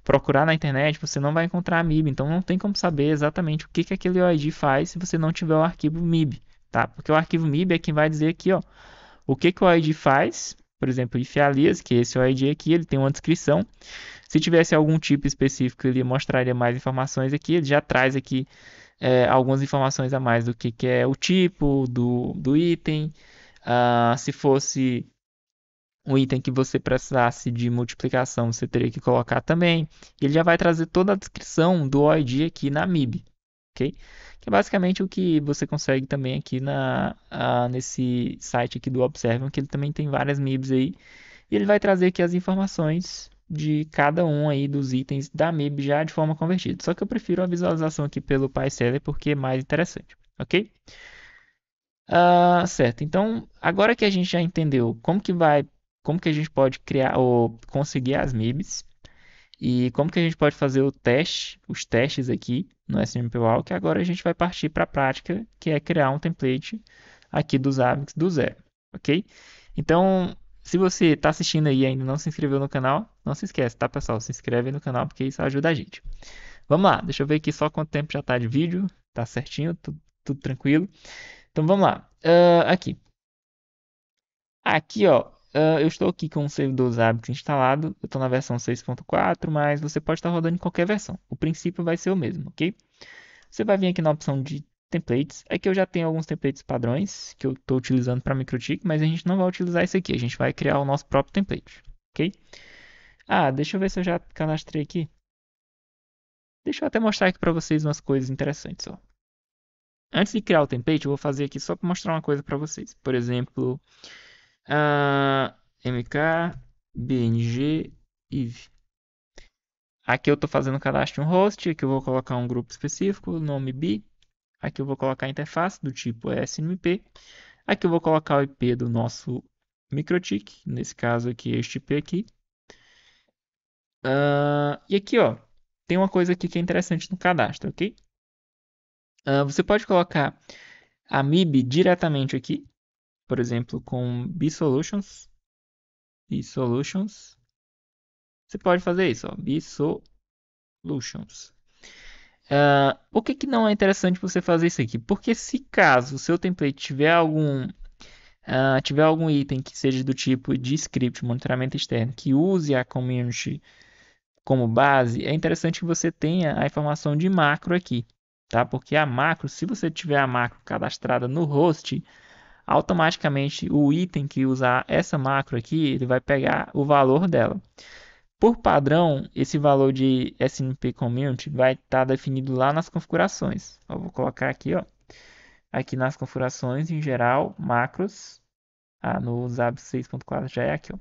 procurar na internet, você não vai encontrar a MIB. Então não tem como saber exatamente o que, que aquele OID faz se você não tiver o arquivo MIB. Tá? Porque o arquivo MIB é quem vai dizer aqui, ó, o que que o OID faz. Por exemplo, if alias, que esse OID aqui, ele tem uma descrição. Se tivesse algum tipo específico, ele mostraria mais informações aqui. Ele já traz aqui algumas informações a mais do que é o tipo do item. Se fosse um item que você precisasse de multiplicação, você teria que colocar também. Ele já vai trazer toda a descrição do OID aqui na MIB, ok? Que é basicamente o que você consegue também aqui nesse site aqui do Observium, que ele também tem várias MIBs aí. E ele vai trazer aqui as informações de cada um aí dos itens da MIB já de forma convertida. Só que eu prefiro a visualização aqui pelo PySeller porque é mais interessante, ok? Certo. Então, agora que a gente já entendeu como que a gente pode criar ou conseguir as MIBs e como que a gente pode fazer os testes aqui no SNMPUAL, que agora a gente vai partir para a prática, que é criar um template aqui dos AVIX do zero, ok? Então, se você está assistindo aí e ainda não se inscreveu no canal, não se esquece, tá, pessoal? Se inscreve aí no canal porque isso ajuda a gente. Vamos lá, deixa eu ver aqui só quanto tempo já está de vídeo, tá certinho, tudo tranquilo. Então vamos lá. Aqui. Aqui, ó. Eu estou aqui com o servidor Zabbix instalado. Eu estou na versão 6.4, mas você pode estar rodando em qualquer versão. O princípio vai ser o mesmo, ok? Você vai vir aqui na opção de templates. Aqui eu já tenho alguns templates padrões que eu estou utilizando para MikroTik, mas a gente não vai utilizar esse aqui. A gente vai criar o nosso próprio template, ok? Deixa eu ver se eu já cadastrei aqui. Deixa eu até mostrar aqui para vocês umas coisas interessantes, ó. Antes de criar o template, eu vou fazer aqui só para mostrar uma coisa para vocês. Por exemplo, MK, BNG, IV. Aqui eu estou fazendo o cadastro de um host. Aqui eu vou colocar um grupo específico, nome B. Aqui eu vou colocar a interface do tipo SNMP. Aqui eu vou colocar o IP do nosso MikroTik. Nesse caso aqui, este IP aqui. E aqui, ó, tem uma coisa aqui que é interessante no cadastro, ok? Você pode colocar a MIB diretamente aqui, por exemplo, com bsolutions, você pode fazer isso, ó, Solutions. Por que que não é interessante você fazer isso aqui? Porque se caso o seu template tiver algum item que seja do tipo de script, monitoramento externo, que use a community como base, é interessante que você tenha a informação de macro aqui, tá? Porque a macro, se você tiver a macro cadastrada no host, automaticamente o item que usar essa macro aqui, ele vai pegar o valor dela. Por padrão, esse valor de SNP Community vai estar definido lá nas configurações. Eu vou colocar aqui, ó, aqui nas configurações em geral, macros. No ZAP 6.4 já é aqui, ó.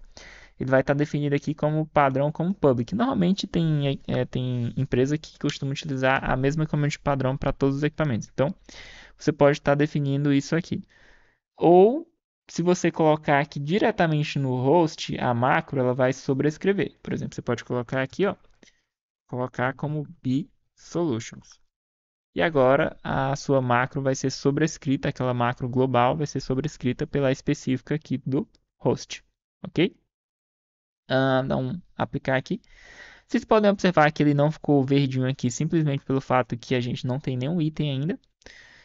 Ele vai estar definido aqui como padrão, como public. Normalmente tem empresa que costuma utilizar a mesma community padrão para todos os equipamentos. Então, você pode estar definindo isso aqui. Ou, se você colocar aqui diretamente no host, a macro ela vai sobrescrever. Por exemplo, você pode colocar aqui, ó, colocar como B Solutions. E agora a sua macro vai ser sobrescrita, aquela macro global vai ser sobrescrita pela específica aqui do host, ok? Dá um aplicar aqui. Vocês podem observar que ele não ficou verdinho aqui simplesmente pelo fato que a gente não tem nenhum item ainda.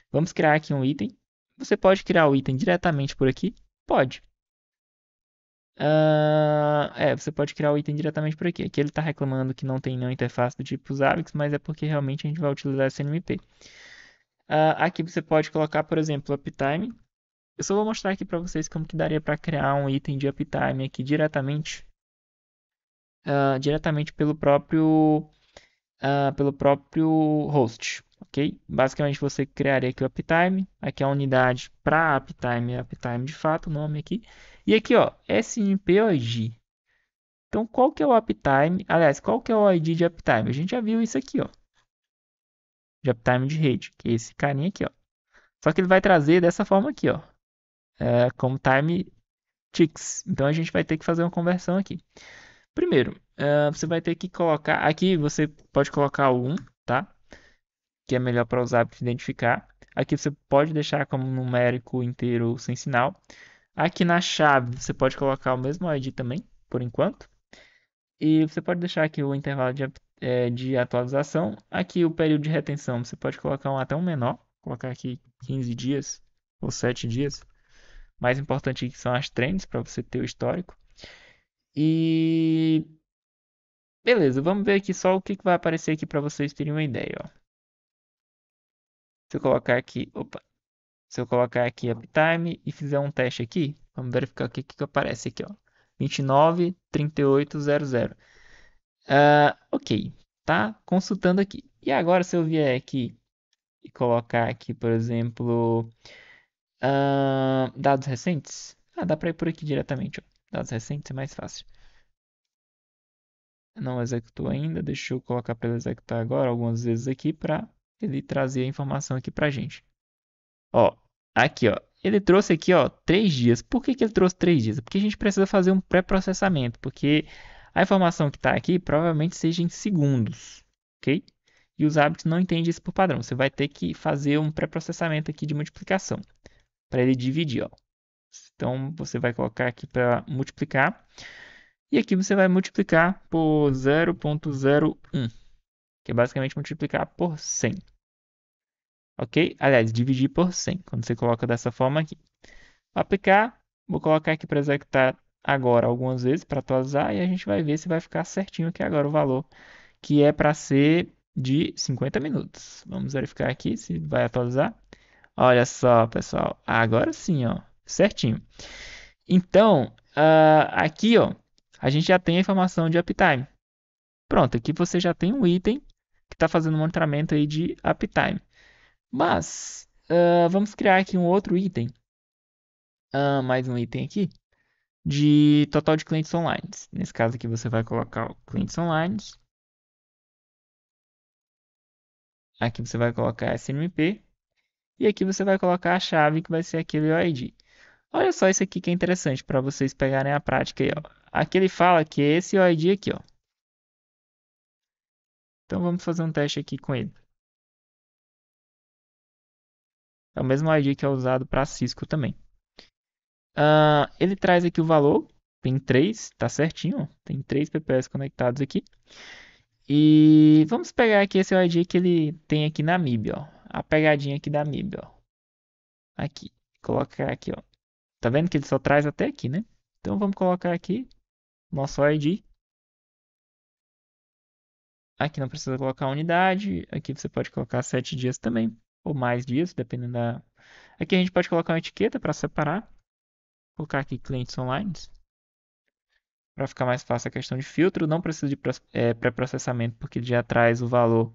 Vamos criar aqui um item. Você pode criar o item diretamente por aqui? Pode. Você pode criar o item diretamente por aqui. Aqui ele está reclamando que não tem nenhuma interface do tipo Zabbix, mas é porque realmente a gente vai utilizar SNMP. Aqui você pode colocar, por exemplo, uptime. Eu só vou mostrar aqui para vocês como que daria para criar um item de uptime aqui diretamente pelo próprio host, ok? Basicamente você criaria aqui o uptime, aqui a unidade para uptime, é uptime de fato, o nome aqui. E aqui, ó, SNP-ID. Então, qual que é o uptime? Aliás, qual que é o ID de uptime? A gente já viu isso aqui, ó, de uptime de rede, que é esse carinha aqui, ó. Só que ele vai trazer dessa forma aqui, ó, como time ticks. Então, a gente vai ter que fazer uma conversão aqui. Primeiro, você vai ter que colocar, aqui você pode colocar o 1, tá? Que é melhor para usar para identificar. Aqui você pode deixar como numérico inteiro sem sinal. Aqui na chave você pode colocar o mesmo ID também, por enquanto. E você pode deixar aqui o intervalo de atualização. Aqui o período de retenção você pode colocar até um menor. Colocar aqui 15 dias ou 7 dias. Mais importante aqui são as trends para você ter o histórico. E beleza, vamos ver aqui só o que vai aparecer aqui para vocês terem uma ideia, ó. Se eu colocar aqui, opa, se eu colocar aqui uptime e fizer um teste aqui, vamos verificar o que aparece aqui, ó. 29.38.00. Ok, tá consultando aqui. E agora se eu vier aqui e colocar aqui, por exemplo, dados recentes. Dá para ir por aqui diretamente, ó. Dados recentes é mais fácil. Não executou ainda, deixa eu colocar para ele executar agora algumas vezes aqui para ele trazer a informação aqui para gente. Ó, aqui, ó. Ele trouxe aqui, ó, 3 dias. Por que que ele trouxe 3 dias? Porque a gente precisa fazer um pré-processamento, porque a informação que está aqui provavelmente seja em segundos, ok? E os hábitos não entendem isso por padrão. Você vai ter que fazer um pré-processamento aqui de multiplicação para ele dividir, ó. Então você vai colocar aqui para multiplicar e aqui você vai multiplicar por 0,01, que é basicamente multiplicar por 100. Ok? Aliás, dividir por 100, quando você coloca dessa forma aqui. Aplicar, vou colocar aqui para executar agora algumas vezes para atualizar e a gente vai ver se vai ficar certinho aqui agora o valor, que é para ser de 50 minutos. Vamos verificar aqui se vai atualizar. Olha só, pessoal, agora sim, ó, certinho. Então, aqui, ó, a gente já tem a informação de uptime. Pronto, aqui você já tem um item que está fazendo monitoramento aí de uptime. Mas, vamos criar aqui um outro item. Mais um item aqui. De total de clientes online. Nesse caso aqui você vai colocar o clientes online. Aqui você vai colocar SNMP. E aqui você vai colocar a chave que vai ser aquele ID. Olha só isso aqui que é interessante para vocês pegarem a prática aí, ó. Aqui ele fala que é esse ID aqui, ó. Então vamos fazer um teste aqui com ele. É o mesmo ID que é usado para Cisco também. Ele traz aqui o valor. Tem 3, tá certinho, ó. Tem 3 PPS conectados aqui. E vamos pegar aqui esse ID que ele tem aqui na MIB, ó. A pegadinha aqui da MIB, ó. Aqui. Colocar aqui, ó. Tá vendo que ele só traz até aqui, né? Então vamos colocar aqui nosso ID. Aqui não precisa colocar unidade. Aqui você pode colocar 7 dias também. Ou mais dias, dependendo da. Aqui a gente pode colocar uma etiqueta para separar. Vou colocar aqui clientes online. Para ficar mais fácil a questão de filtro. Não precisa de pré-processamento, porque ele já traz o valor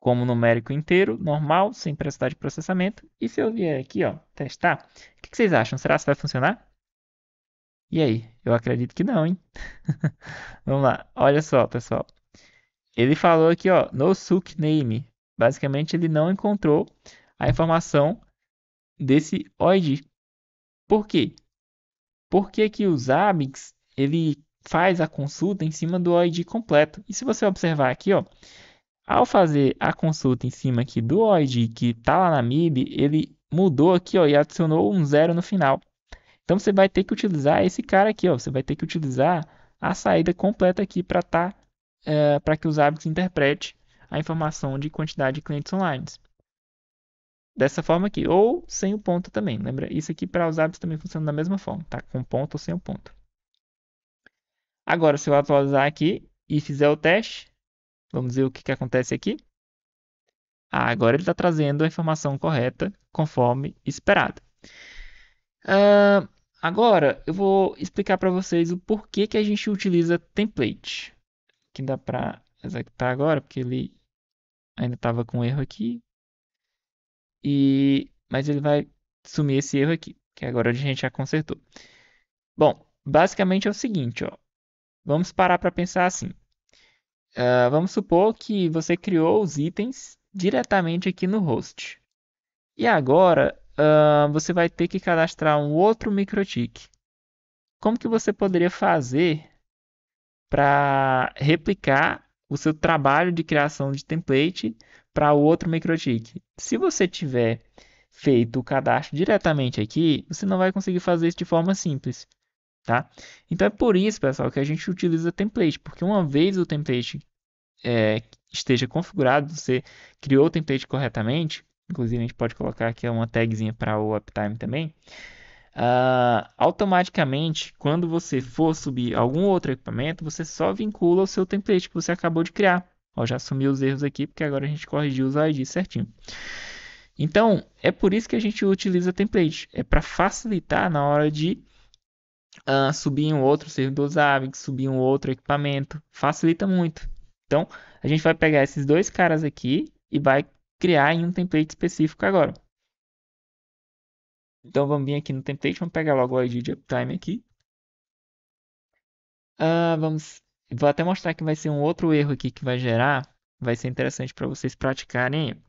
como numérico inteiro, normal, sem precisar de processamento. E se eu vier aqui, ó, testar, o que vocês acham? Será que vai funcionar? E aí? Eu acredito que não, hein? Vamos lá. Olha só, pessoal. Ele falou aqui, ó, no suc name. Basicamente, ele não encontrou a informação desse OID. Por quê? Porque que o Zabbix, ele faz a consulta em cima do OID completo. E se você observar aqui, ó, ao fazer a consulta em cima aqui do OID que está lá na MIB, ele mudou aqui, ó, e adicionou um zero no final. Então você vai ter que utilizar esse cara aqui, ó. Você vai ter que utilizar a saída completa aqui para que os hábitos interprete a informação de quantidade de clientes online. Dessa forma aqui, ou sem o ponto também. Lembra? Isso aqui para os hábitos também funciona da mesma forma, tá? Com ponto ou sem o ponto. Agora, se eu atualizar aqui e fizer o teste, vamos ver o que acontece aqui. Agora ele está trazendo a informação correta conforme esperado. Agora eu vou explicar para vocês o porquê que a gente utiliza template. Que dá para executar agora, porque ele ainda estava com erro aqui. Mas ele vai sumir esse erro aqui, que agora a gente já consertou. Bom, basicamente é o seguinte, ó. Vamos parar para pensar assim. Vamos supor que você criou os itens diretamente aqui no host. E agora você vai ter que cadastrar um outro microtik. Como que você poderia fazer para replicar o seu trabalho de criação de template para o outro microtik? Se você tiver feito o cadastro diretamente aqui, você não vai conseguir fazer isso de forma simples, tá? Então é por isso, pessoal, que a gente utiliza template, porque uma vez o template esteja configurado, você criou o template corretamente, inclusive a gente pode colocar aqui uma tagzinha para o uptime também. Automaticamente, quando você for subir algum outro equipamento, você só vincula o seu template que você acabou de criar. Ó, já assumi os erros aqui, porque agora a gente corrigiu os IDs certinho. Então, é por isso que a gente utiliza template. É para facilitar na hora de subir um outro servidor Zabbix, subir um outro equipamento. Facilita muito. Então, a gente vai pegar esses dois caras aqui e vai criar em um template específico agora. Então, vamos vir aqui no template, vamos pegar logo o ID de uptime aqui. Vou até mostrar que vai ser um outro erro aqui que vai gerar. Vai ser interessante para vocês praticarem.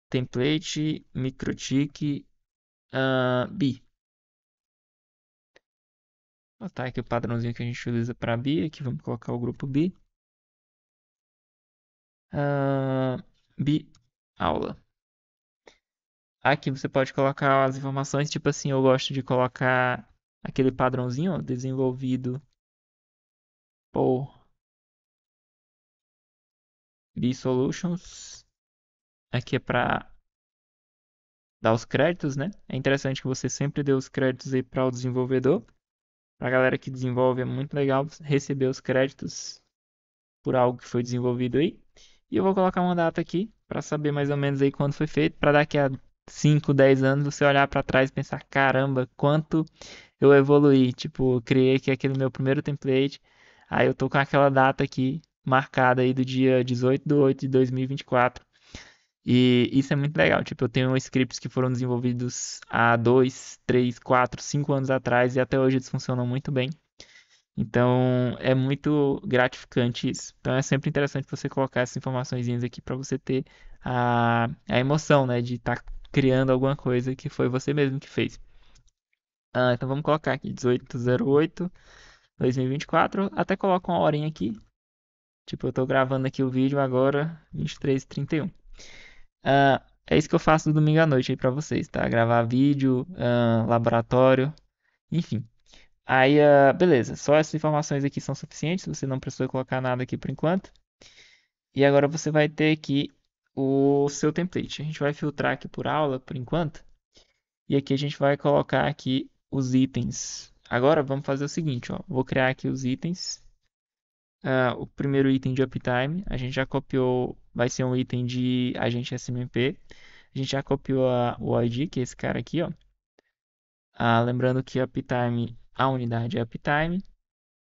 Template microtik B. Vou botar aqui o padrãozinho que a gente utiliza para B. Aqui vamos colocar o grupo B. B aula. Aqui você pode colocar as informações, tipo assim, eu gosto de colocar aquele padrãozinho, ó, desenvolvido por B Solutions. Aqui é para dar os créditos, né? É interessante que você sempre dê os créditos aí para o desenvolvedor. Para a galera que desenvolve é muito legal receber os créditos por algo que foi desenvolvido aí. E eu vou colocar uma data aqui para saber mais ou menos aí quando foi feito, para daqui a 5, 10 anos você olhar para trás e pensar, caramba, quanto eu evoluí. Tipo, eu criei aqui aquele meu primeiro template, aí eu tô com aquela data aqui marcada aí do dia 18/8/2024. E isso é muito legal. Tipo, eu tenho scripts que foram desenvolvidos há 2, 3, 4, 5 anos atrás e até hoje eles funcionam muito bem. Então, é muito gratificante isso. Então, é sempre interessante você colocar essas informações aqui para você ter a emoção, né, de estar criando alguma coisa que foi você mesmo que fez. Então, vamos colocar aqui 18/08/2024. Até coloco uma horinha aqui. Tipo, eu tô gravando aqui o vídeo agora, 23h31. É isso que eu faço no domingo à noite aí pra vocês, tá? Gravar vídeo, laboratório, enfim. Aí, beleza, só essas informações aqui são suficientes, você não precisa colocar nada aqui por enquanto. E agora você vai ter aqui o seu template. A gente vai filtrar aqui por aula por enquanto. E aqui a gente vai colocar aqui os itens. Agora vamos fazer o seguinte, ó. Vou criar aqui os itens. O primeiro item de uptime, a gente já copiou, vai ser um item de agente SMP. A gente já copiou o ID, que é esse cara aqui, ó. Lembrando que uptime, a unidade é uptime.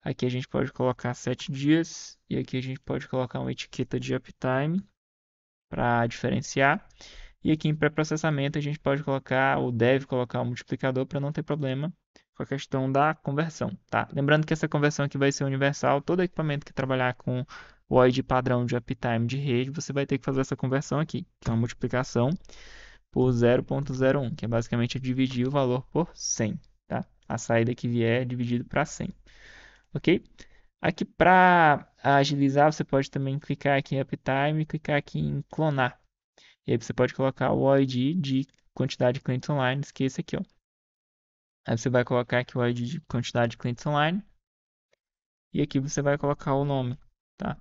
Aqui a gente pode colocar 7 dias e aqui a gente pode colocar uma etiqueta de uptime para diferenciar. E aqui em pré-processamento a gente pode colocar, ou deve colocar, um multiplicador para não ter problema com a questão da conversão, tá? Lembrando que essa conversão aqui vai ser universal, todo equipamento que trabalhar com o OID padrão de uptime de rede, você vai ter que fazer essa conversão aqui, que é uma multiplicação por 0,01, que é basicamente dividir o valor por 100, tá? A saída que vier é dividido para 100, ok? Aqui para agilizar, você pode também clicar aqui em uptime e clicar aqui em clonar. E aí você pode colocar o ID de quantidade de clientes online, que é esse aqui, ó. Aí você vai colocar aqui o ID de quantidade de clientes online. E aqui você vai colocar o nome, tá?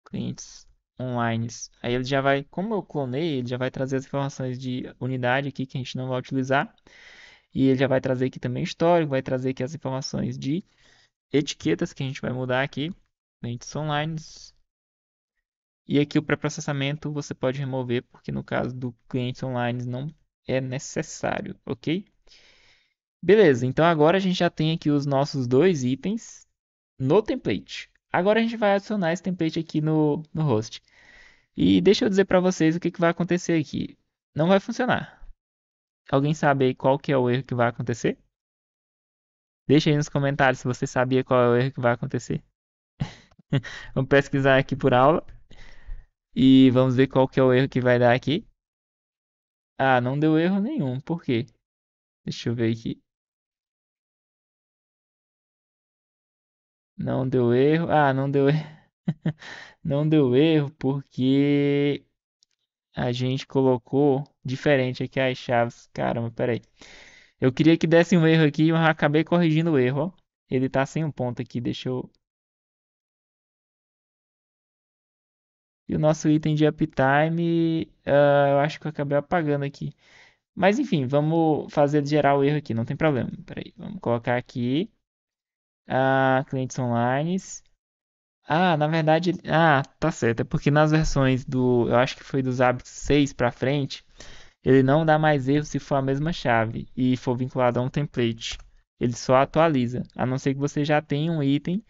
Clientes online. Aí ele já vai, como eu clonei, ele já vai trazer as informações de unidade aqui que a gente não vai utilizar. E ele já vai trazer aqui também histórico, vai trazer aqui as informações de etiquetas que a gente vai mudar aqui. Clientes online. E aqui o pré-processamento você pode remover, porque no caso do clientes online não é necessário, ok? Beleza, então agora a gente já tem aqui os nossos dois itens no template. Agora a gente vai adicionar esse template aqui no host. E deixa eu dizer para vocês o que, que vai acontecer aqui. Não vai funcionar. Alguém sabe aí qual que é o erro que vai acontecer? Deixa aí nos comentários se você sabia qual é o erro que vai acontecer. Vamos pesquisar aqui por aula e vamos ver qual que é o erro que vai dar aqui. Não deu erro nenhum. Por quê? Deixa eu ver aqui. Não deu erro. Não deu erro. Não deu erro porque a gente colocou diferente aqui as chaves. Caramba, peraí. Eu queria que desse um erro aqui, mas eu acabei corrigindo o erro, ó. Ele tá sem um ponto aqui, deixa eu... E o nosso item de uptime, eu acho que eu acabei apagando aqui. Mas enfim, vamos fazer gerar o erro aqui, não tem problema. Peraí, vamos colocar aqui. Clientes online. Na verdade, tá certo. É porque nas versões do, eu acho que foi do Zabbix 6 para frente, ele não dá mais erro se for a mesma chave e for vinculado a um template. Ele só atualiza, a não ser que você já tenha um item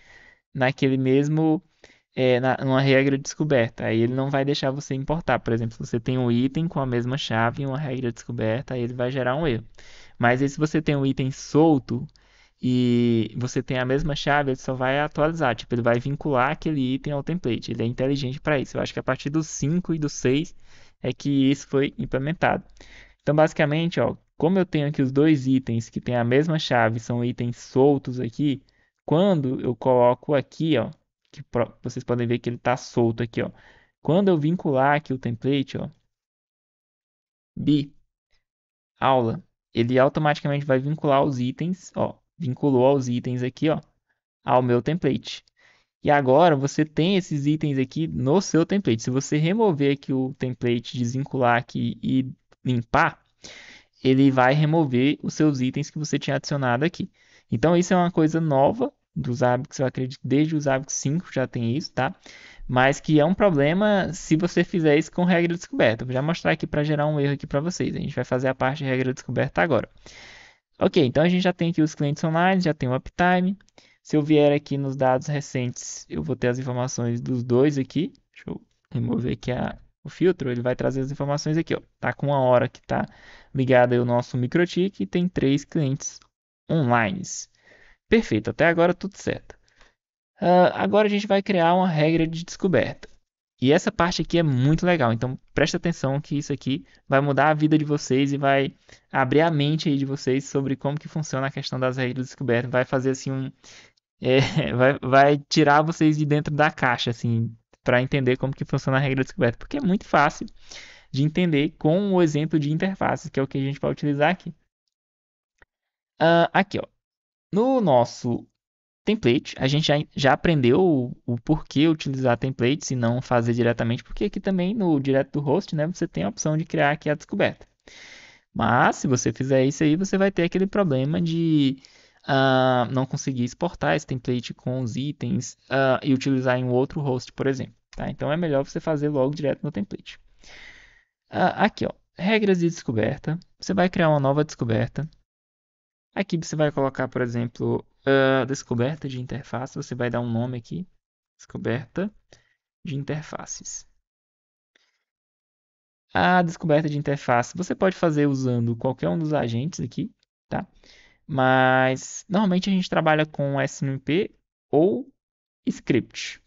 naquele mesmo, numa regra de descoberta. Aí ele não vai deixar você importar. Por exemplo, se você tem um item com a mesma chave e uma regra de descoberta, aí ele vai gerar um erro. Mas aí se você tem um item solto e você tem a mesma chave, ele só vai atualizar, tipo, ele vai vincular aquele item ao template. Ele é inteligente para isso. Eu acho que a partir do 5 e do 6 é que isso foi implementado. Então, basicamente, ó, como eu tenho aqui os dois itens que têm a mesma chave, são itens soltos aqui, quando eu coloco aqui, ó, vocês podem ver que ele está solto aqui, ó. Quando eu vincular aqui o template, ó, B aula, ele automaticamente vai vincular os itens, ó, vinculou aos itens aqui, ó, ao meu template. E agora você tem esses itens aqui no seu template. Se você remover aqui o template, desvincular aqui e limpar, ele vai remover os seus itens que você tinha adicionado aqui. Então isso é uma coisa nova dos Zabbix, eu acredito que desde o Zabbix 5 já tem isso, tá? Mas que é um problema se você fizer isso com regra de descoberta. Vou já mostrar aqui para gerar um erro aqui para vocês. A gente vai fazer a parte de regra de descoberta agora. Ok, então a gente já tem aqui os clientes online, já tem o uptime. Se eu vier aqui nos dados recentes, eu vou ter as informações dos dois aqui. Deixa eu remover aqui o filtro, ele vai trazer as informações aqui, ó. Tá com uma hora que tá ligado aí o nosso MikroTik e tem 3 clientes online. Perfeito, até agora tudo certo. Agora a gente vai criar uma regra de descoberta. E essa parte aqui é muito legal, então presta atenção que isso aqui vai mudar a vida de vocês e vai abrir a mente aí de vocês sobre como que funciona a questão das regras de descoberta. Vai fazer assim vai tirar vocês de dentro da caixa, assim, para entender como que funciona a regra de descoberta, porque é muito fácil de entender com o exemplo de interface, que é o que a gente vai utilizar aqui. Aqui, ó. No nosso template, a gente já aprendeu o porquê utilizar templates e não fazer diretamente, porque aqui também no direto do host, né, você tem a opção de criar aqui a descoberta. Mas se você fizer isso aí, você vai ter aquele problema de não conseguir exportar esse template com os itens e utilizar em um outro host, por exemplo. Tá? Então é melhor você fazer logo direto no template. Aqui, ó, regras de descoberta. Você vai criar uma nova descoberta. Aqui você vai colocar, por exemplo, descoberta de interface. Você vai dar um nome aqui, descoberta de interfaces. A descoberta de interface você pode fazer usando qualquer um dos agentes aqui, tá? Mas normalmente a gente trabalha com SNMP ou script,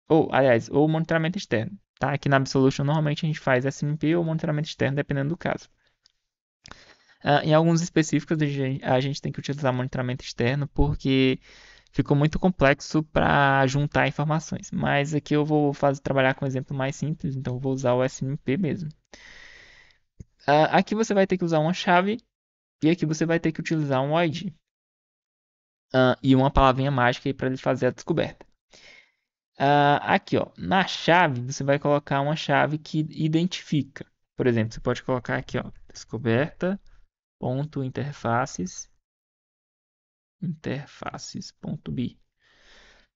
ou monitoramento externo, tá? Aqui na Absolution normalmente a gente faz SNMP ou monitoramento externo, dependendo do caso. Em alguns específicos a gente tem que utilizar monitoramento externo porque ficou muito complexo para juntar informações. Mas aqui eu vou trabalhar com um exemplo mais simples, então eu vou usar o SNMP mesmo. Aqui você vai ter que usar uma chave e aqui você vai ter que utilizar um OID. E uma palavrinha mágica para ele fazer a descoberta. Aqui, ó, na chave você vai colocar uma chave que identifica. Por exemplo, você pode colocar aqui, ó, descoberta.interfaces.b.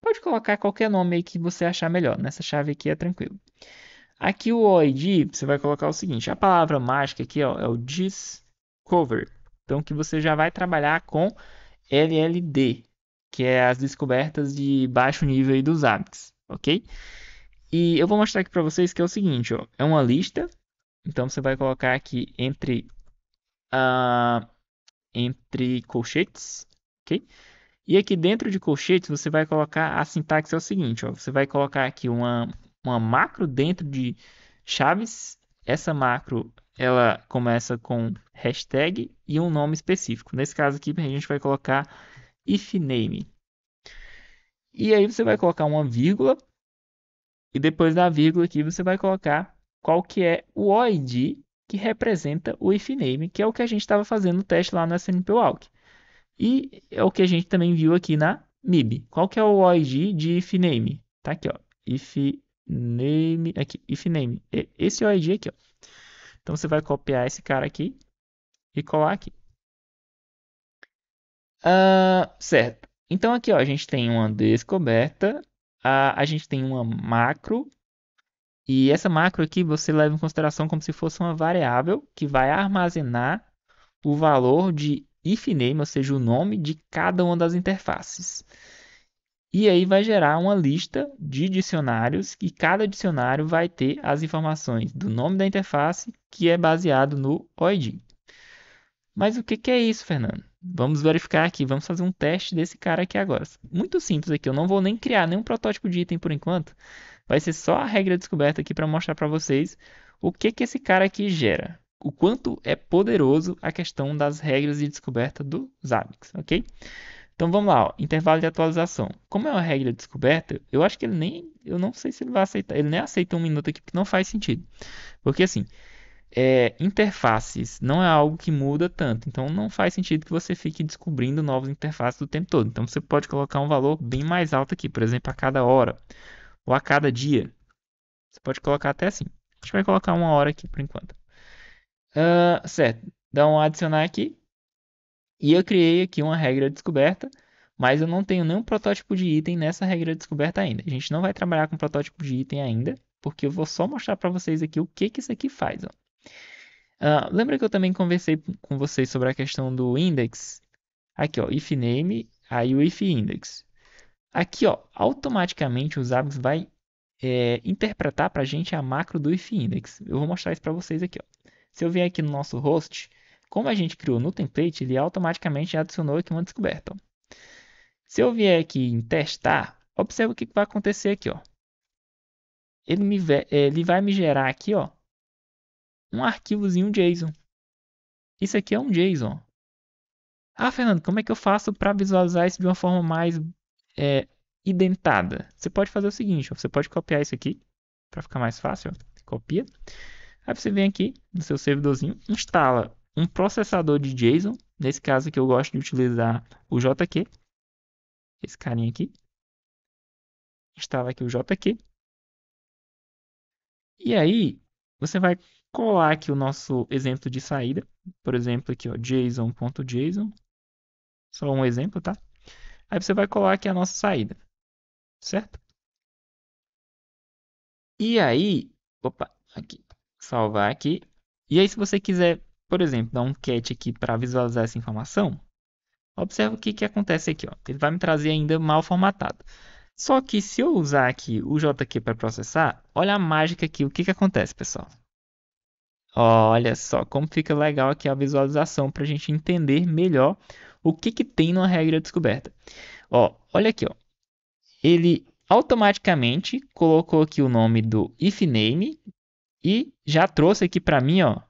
Pode colocar qualquer nome aí que você achar melhor. Nessa chave aqui é tranquilo. Aqui o OID, você vai colocar o seguinte, a palavra mágica aqui, ó, é o discover. Então que você já vai trabalhar com LLD, que é as descobertas de baixo nível aí dos AMICs, ok? E eu vou mostrar aqui para vocês que é o seguinte, ó, é uma lista, então você vai colocar aqui entre colchetes, ok? E aqui dentro de colchetes você vai colocar a sintaxe é o seguinte, ó, você vai colocar aqui uma macro dentro de chaves, essa macro ela começa com hashtag e um nome específico. Nesse caso aqui a gente vai colocar ifname. E aí você vai colocar uma vírgula e depois da vírgula aqui você vai colocar qual que é o OID que representa o ifname, que é o que a gente estava fazendo no teste lá no SNP-Walk. E é o que a gente também viu aqui na MIB. Qual que é o OID de ifname? Tá aqui, ó. Ifname, aqui, ifname. Esse OID aqui, ó. Então você vai copiar esse cara aqui e colar aqui. Certo. Então aqui, ó, a gente tem uma descoberta, a gente tem uma macro. E essa macro aqui você leva em consideração como se fosse uma variável que vai armazenar o valor de ifname, ou seja, o nome de cada uma das interfaces. E aí vai gerar uma lista de dicionários e cada dicionário vai ter as informações do nome da interface que é baseado no OID. Mas o que é isso, Fernando? Vamos verificar aqui, vamos fazer um teste desse cara aqui agora. Muito simples aqui, eu não vou nem criar nenhum protótipo de item por enquanto. Vai ser só a regra descoberta aqui para mostrar para vocês o que esse cara aqui gera. O quanto é poderoso a questão das regras de descoberta do Zabbix, ok? Então vamos lá, ó, intervalo de atualização. Como é uma regra de descoberta, eu acho que eu não sei se ele vai aceitar, ele nem aceita um minuto aqui porque não faz sentido. Porque assim, interfaces não é algo que muda tanto, então não faz sentido que você fique descobrindo novas interfaces o tempo todo. Então você pode colocar um valor bem mais alto aqui, por exemplo, a cada hora ou a cada dia. Você pode colocar até assim. A gente vai colocar uma hora aqui por enquanto. Certo, dá um adicionar aqui. E eu criei aqui uma regra de descoberta, mas eu não tenho nenhum protótipo de item nessa regra de descoberta ainda. A gente não vai trabalhar com protótipo de item ainda, porque eu vou só mostrar para vocês aqui o que isso aqui faz. Ó. Lembra que eu também conversei com vocês sobre a questão do index? Aqui, ó, if name, aí o if index. Aqui, ó, automaticamente o Zabbix vai interpretar para a gente a macro do if index. Eu vou mostrar isso para vocês aqui, ó. Se eu vier aqui no nosso host, como a gente criou no template, ele automaticamente adicionou aqui uma descoberta. Ó. Se eu vier aqui em testar, observa o que vai acontecer aqui, ó. Ele vai me gerar aqui, ó, um arquivozinho JSON. Isso aqui é um JSON. Fernando, como é que eu faço para visualizar isso de uma forma mais é, identada? Você pode fazer o seguinte, ó, você pode copiar isso aqui para ficar mais fácil. Ó. Copia. Aí você vem aqui no seu servidorzinho, instala um processador de JSON Nesse caso aqui eu gosto de utilizar o JQ, esse carinha aqui. Instala aqui o JQ. E aí, você vai colar aqui o nosso exemplo de saída. Por exemplo, aqui, ó, JSON.json. Só um exemplo, tá? Aí você vai colar aqui a nossa saída, certo? E aí, opa, aqui, salvar aqui. E aí, se você quiser, por exemplo, dar um cat aqui para visualizar essa informação, observa o que que acontece aqui, ó. Ele vai me trazer ainda mal formatado. Só que se eu usar aqui o JQ para processar, olha a mágica aqui, o que que acontece, pessoal? Olha só como fica legal aqui a visualização para a gente entender melhor o que que tem numa regra descoberta. Ó, olha aqui, ó. Ele automaticamente colocou aqui o nome do if name e já trouxe aqui para mim, ó,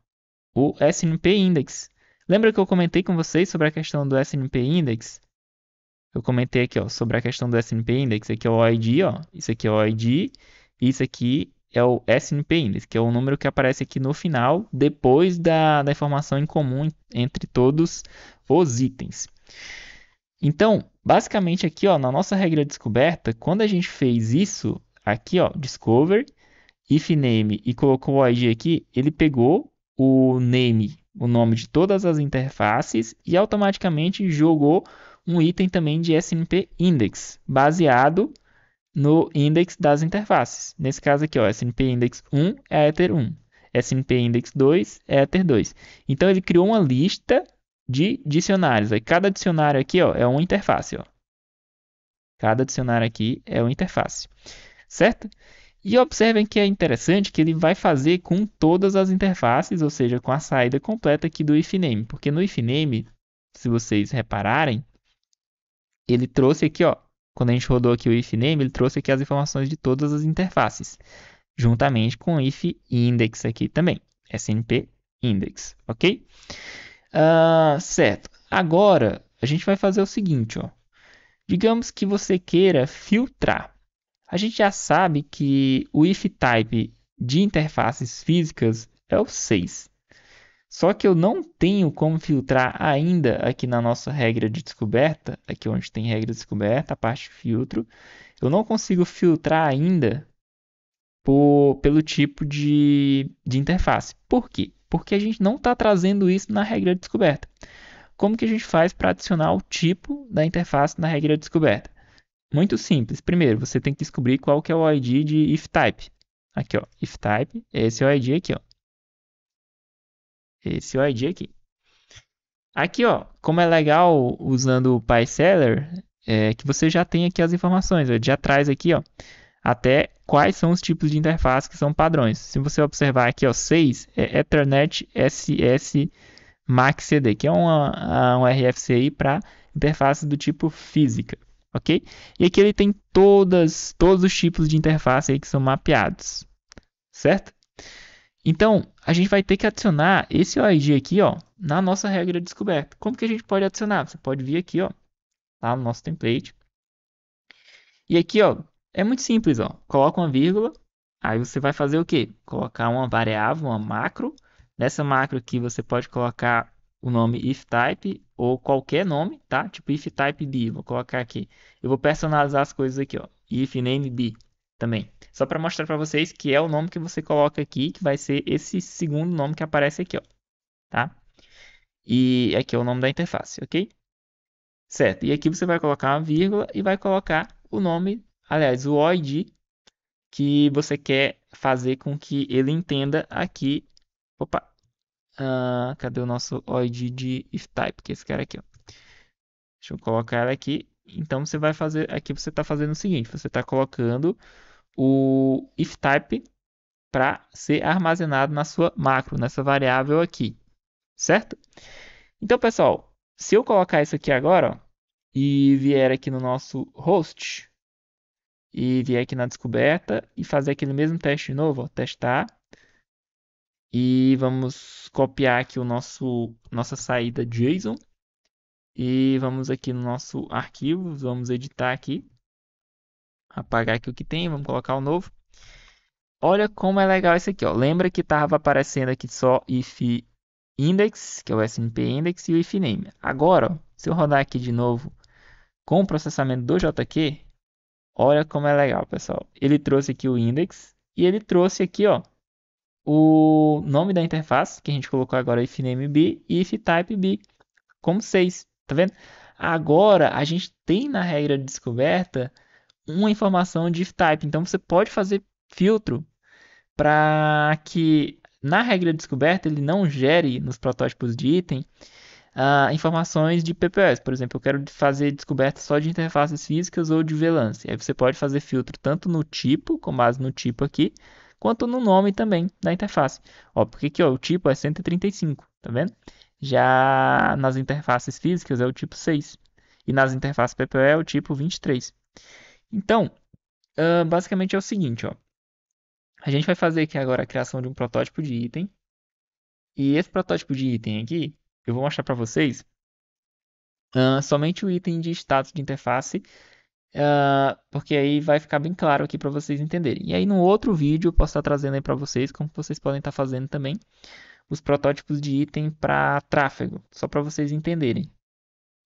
o SNP Index. Lembra que eu comentei com vocês sobre a questão do SNP Index? Eu comentei aqui, ó, sobre a questão do SNP Index. Aqui é o ID, ó. Isso aqui é o ID. Isso aqui é o SNP Index, que é o número que aparece aqui no final, depois da informação em comum entre todos os itens. Então, basicamente aqui, ó, na nossa regra de descoberta, quando a gente fez isso, aqui, ó, discover, if name e colocou o ID aqui, ele pegou o name, o nome de todas as interfaces e automaticamente jogou um item também de SNP index, baseado no index das interfaces. Nesse caso aqui, ó, SNP index 1 é ether 1, SNP index 2 é ether 2. Então ele criou uma lista de dicionários. Aí cada dicionário aqui, ó, é uma interface, ó. Cada dicionário aqui é uma interface, certo? E observem que é interessante que ele vai fazer com todas as interfaces, ou seja, com a saída completa aqui do ifname, porque no ifname, se vocês repararem, ele trouxe aqui, ó, quando a gente rodou aqui o ifname, ele trouxe aqui as informações de todas as interfaces, juntamente com o if_index aqui também, SNP index, ok? Certo. Agora a gente vai fazer o seguinte, ó. Digamos que você queira filtrar. A gente já sabe que o if type de interfaces físicas é o 6. Só que eu não tenho como filtrar ainda aqui na nossa regra de descoberta, aqui onde tem regra de descoberta, a parte filtro, eu não consigo filtrar ainda pelo tipo de interface. Por quê? Porque a gente não está trazendo isso na regra de descoberta. Como que a gente faz para adicionar o tipo da interface na regra de descoberta? Muito simples. Primeiro, você tem que descobrir qual que é o ID de if_type. Aqui, ó, if_type, esse é o ID aqui, ó. Esse é o ID aqui. Aqui, ó, como é legal usando o PySeller, é que você já tem aqui as informações. Ele já traz aqui, ó, até quais são os tipos de interface que são padrões. Se você observar aqui, ó, 6 é Ethernet SS MAC CD, que é um RFCI para interface do tipo física, ok? E aqui ele tem todos os tipos de interface aí que são mapeados, certo? Então, a gente vai ter que adicionar esse OID aqui, ó, na nossa regra de descoberta. Como que a gente pode adicionar? Você pode vir aqui, ó, lá no nosso template. E aqui, ó, é muito simples, ó. Coloca uma vírgula, aí você vai fazer o quê? Colocar uma variável, uma macro. Nessa macro aqui você pode colocar o nome iftype ou qualquer nome, tá? Tipo iftype b, vou colocar aqui. Eu vou personalizar as coisas aqui, ó. Ifname b também. Só para mostrar para vocês que é o nome que você coloca aqui, que vai ser esse segundo nome que aparece aqui, ó, tá? E aqui é o nome da interface, ok? Certo. E aqui você vai colocar uma vírgula e vai colocar o nome, aliás, o OID que você quer fazer com que ele entenda aqui. Opa, cadê o nosso OID de iftype? Que é esse cara aqui, ó. Deixa eu colocar ela aqui. Então você vai fazer, aqui você está fazendo o seguinte, você está colocando o iftype para ser armazenado na sua macro, nessa variável aqui, certo? Então, pessoal, se eu colocar isso aqui agora, ó, e vier aqui no nosso host, e vier aqui na descoberta e fazer aquele mesmo teste de novo, ó, testar. E vamos copiar aqui o nossa saída JSON. E vamos aqui no nosso arquivo, vamos editar aqui. Apagar aqui o que tem, vamos colocar o novo. Olha como é legal isso aqui, ó. Lembra que estava aparecendo aqui só if index, que é o SNP index, e o ifname. Agora, ó, se eu rodar aqui de novo com o processamento do JQ, olha como é legal, pessoal. Ele trouxe aqui o index e ele trouxe aqui, ó, o nome da interface, que a gente colocou agora ifname b e iftype b, como 6, tá vendo? Agora, a gente tem na regra de descoberta uma informação de iftype, então você pode fazer filtro para que na regra de descoberta ele não gere nos protótipos de item informações de PPOs. Por exemplo, eu quero fazer descoberta só de interfaces físicas ou de VLANs. Aí você pode fazer filtro tanto no tipo, com base no tipo aqui, quanto no nome também da interface. Ó, porque aqui ó, o tipo é 135, tá vendo? Já nas interfaces físicas é o tipo 6. E nas interfaces PPO é o tipo 23. Então, basicamente é o seguinte, ó. A gente vai fazer aqui agora a criação de um protótipo de item. E esse protótipo de item aqui, eu vou mostrar para vocês somente o item de status de interface, porque aí vai ficar bem claro aqui para vocês entenderem. E aí no outro vídeo eu posso estar trazendo aí para vocês como vocês podem estar fazendo também os protótipos de item para tráfego, só para vocês entenderem,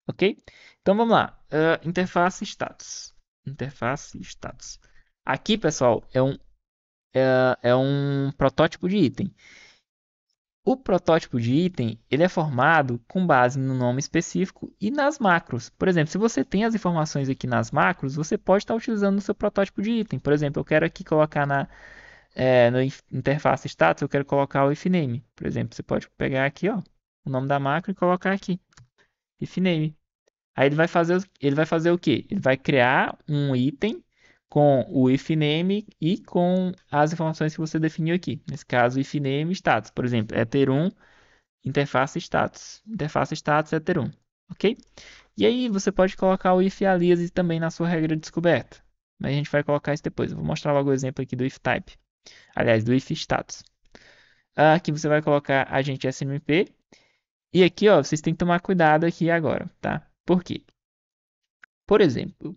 ok? Então vamos lá, interface status. Interface status. Aqui, pessoal, é um protótipo de item. O protótipo de item ele é formado com base no nome específico e nas macros. Por exemplo, se você tem as informações aqui nas macros, você pode estar utilizando no seu protótipo de item. Por exemplo, eu quero aqui colocar na interface status, eu quero colocar o ifname. Por exemplo, você pode pegar aqui ó, o nome da macro e colocar aqui, ifname. Aí ele vai fazer o quê? Ele vai criar um item com o ifname e com as informações que você definiu aqui. Nesse caso, ifname status. Por exemplo, ether1 interface status. Interface status ether1. Ok? E aí você pode colocar o if alias também na sua regra de descoberta. Mas a gente vai colocar isso depois. Eu vou mostrar logo o exemplo aqui do if type. Aliás, do if status. Aqui você vai colocar agente SNMP. E aqui, ó, vocês têm que tomar cuidado aqui agora, tá? Por quê? Por exemplo,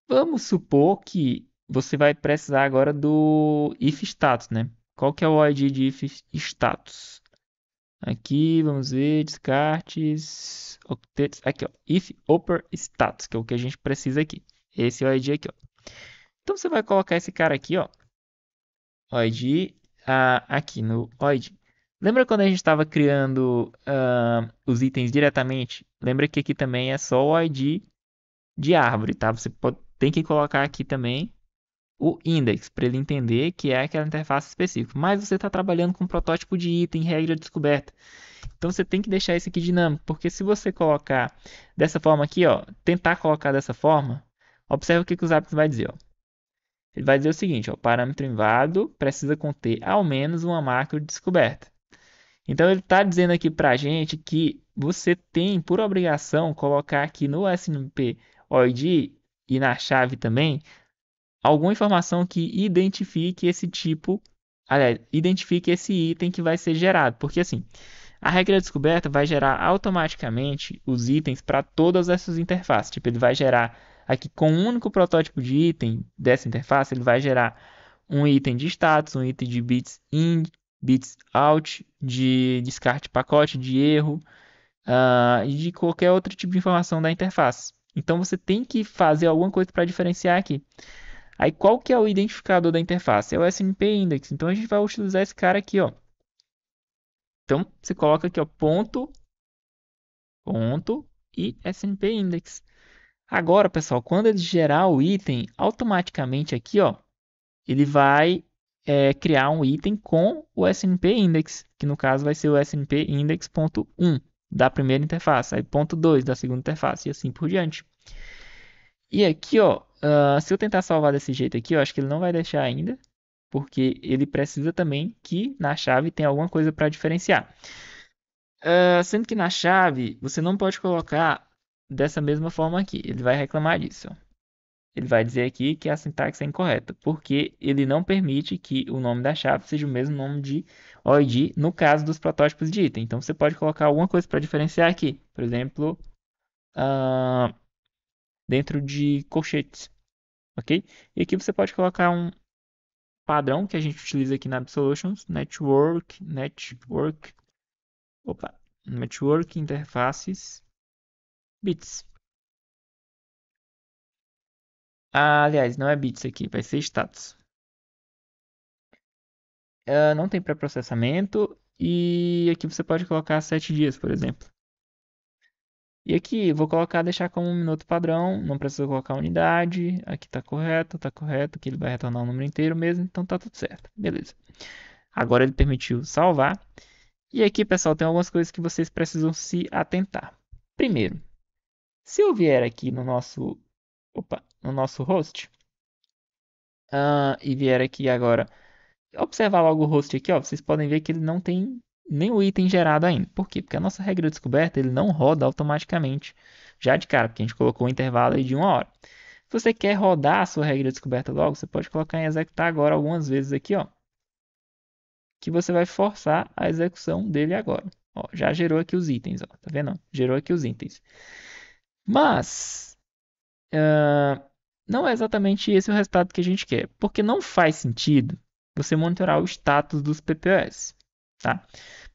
vamos supor que você vai precisar agora do if status, né? Qual que é o ID de if status? Aqui, vamos ver, descartes, octets, aqui, ó, if upper status, que é o que a gente precisa aqui. Esse é o ID aqui, ó. Então você vai colocar esse cara aqui, ó, ID, aqui no OID. Lembra quando a gente estava criando os itens diretamente? Lembra que aqui também é só o ID de árvore, tá? Você tem que colocar aqui também o index para ele entender que é aquela interface específica. Mas você está trabalhando com um protótipo de item, regra de descoberta. Então você tem que deixar isso aqui dinâmico, porque se você colocar dessa forma aqui, ó, tentar colocar dessa forma, observe o que o Zapier vai dizer, ó. Ele vai dizer o seguinte, ó, o parâmetro inválido precisa conter ao menos uma macro de descoberta. Então ele está dizendo aqui para a gente que você tem por obrigação colocar aqui no SNMP OID e na chave também alguma informação que identifique esse tipo, aliás, identifique esse item que vai ser gerado, porque assim, a regra de descoberta vai gerar automaticamente os itens para todas essas interfaces. Tipo, ele vai gerar aqui com um único protótipo de item dessa interface, ele vai gerar um item de status, um item de bits in, bits out, de descarte pacote, de erro, e de qualquer outro tipo de informação da interface. Então você tem que fazer alguma coisa para diferenciar aqui. Aí qual que é o identificador da interface? É o SNP Index. Então a gente vai utilizar esse cara aqui, ó. Então você coloca aqui, ó, ponto e SNP Index. Agora, pessoal, quando ele gerar o item, automaticamente aqui, ó, ele vai criar um item com o SNP Index, que no caso vai ser o SNP Index.1 da primeira interface, aí ponto 2 da segunda interface e assim por diante. E aqui, ó, se eu tentar salvar desse jeito aqui, eu acho que ele não vai deixar ainda, porque ele precisa também que na chave tenha alguma coisa para diferenciar. Sendo que na chave você não pode colocar dessa mesma forma aqui. Ele vai reclamar disso, ó. Ele vai dizer aqui que a sintaxe é incorreta, porque ele não permite que o nome da chave seja o mesmo nome de OID no caso dos protótipos de item. Então você pode colocar alguma coisa para diferenciar aqui. Por exemplo, dentro de colchetes, ok? E aqui você pode colocar um padrão que a gente utiliza aqui na Absolutions, network Opa, Network Interfaces Bits. Ah, aliás, não é bits aqui, vai ser status. Não tem pré-processamento e aqui você pode colocar 7 dias, por exemplo. E aqui vou colocar, deixar como um minuto padrão, não precisa colocar unidade. Aqui tá correto, que ele vai retornar o número inteiro mesmo, então tá tudo certo. Beleza. Agora ele permitiu salvar. E aqui, pessoal, tem algumas coisas que vocês precisam se atentar. Primeiro, se eu vier aqui no nosso host, e vier aqui agora, observar logo o host aqui, ó, vocês podem ver que ele não tem nenhum item gerado ainda. Por quê? Porque a nossa regra de descoberta ele não roda automaticamente já de cara, porque a gente colocou um intervalo aí de 1 hora. Se você quer rodar a sua regra de descoberta logo, você pode colocar em executar agora algumas vezes aqui, ó, que você vai forçar a execução dele agora. Ó, já gerou aqui os itens, ó, tá vendo? Gerou aqui os itens. Mas não é exatamente esse o resultado que a gente quer, porque não faz sentido você monitorar o status dos PPOs, tá?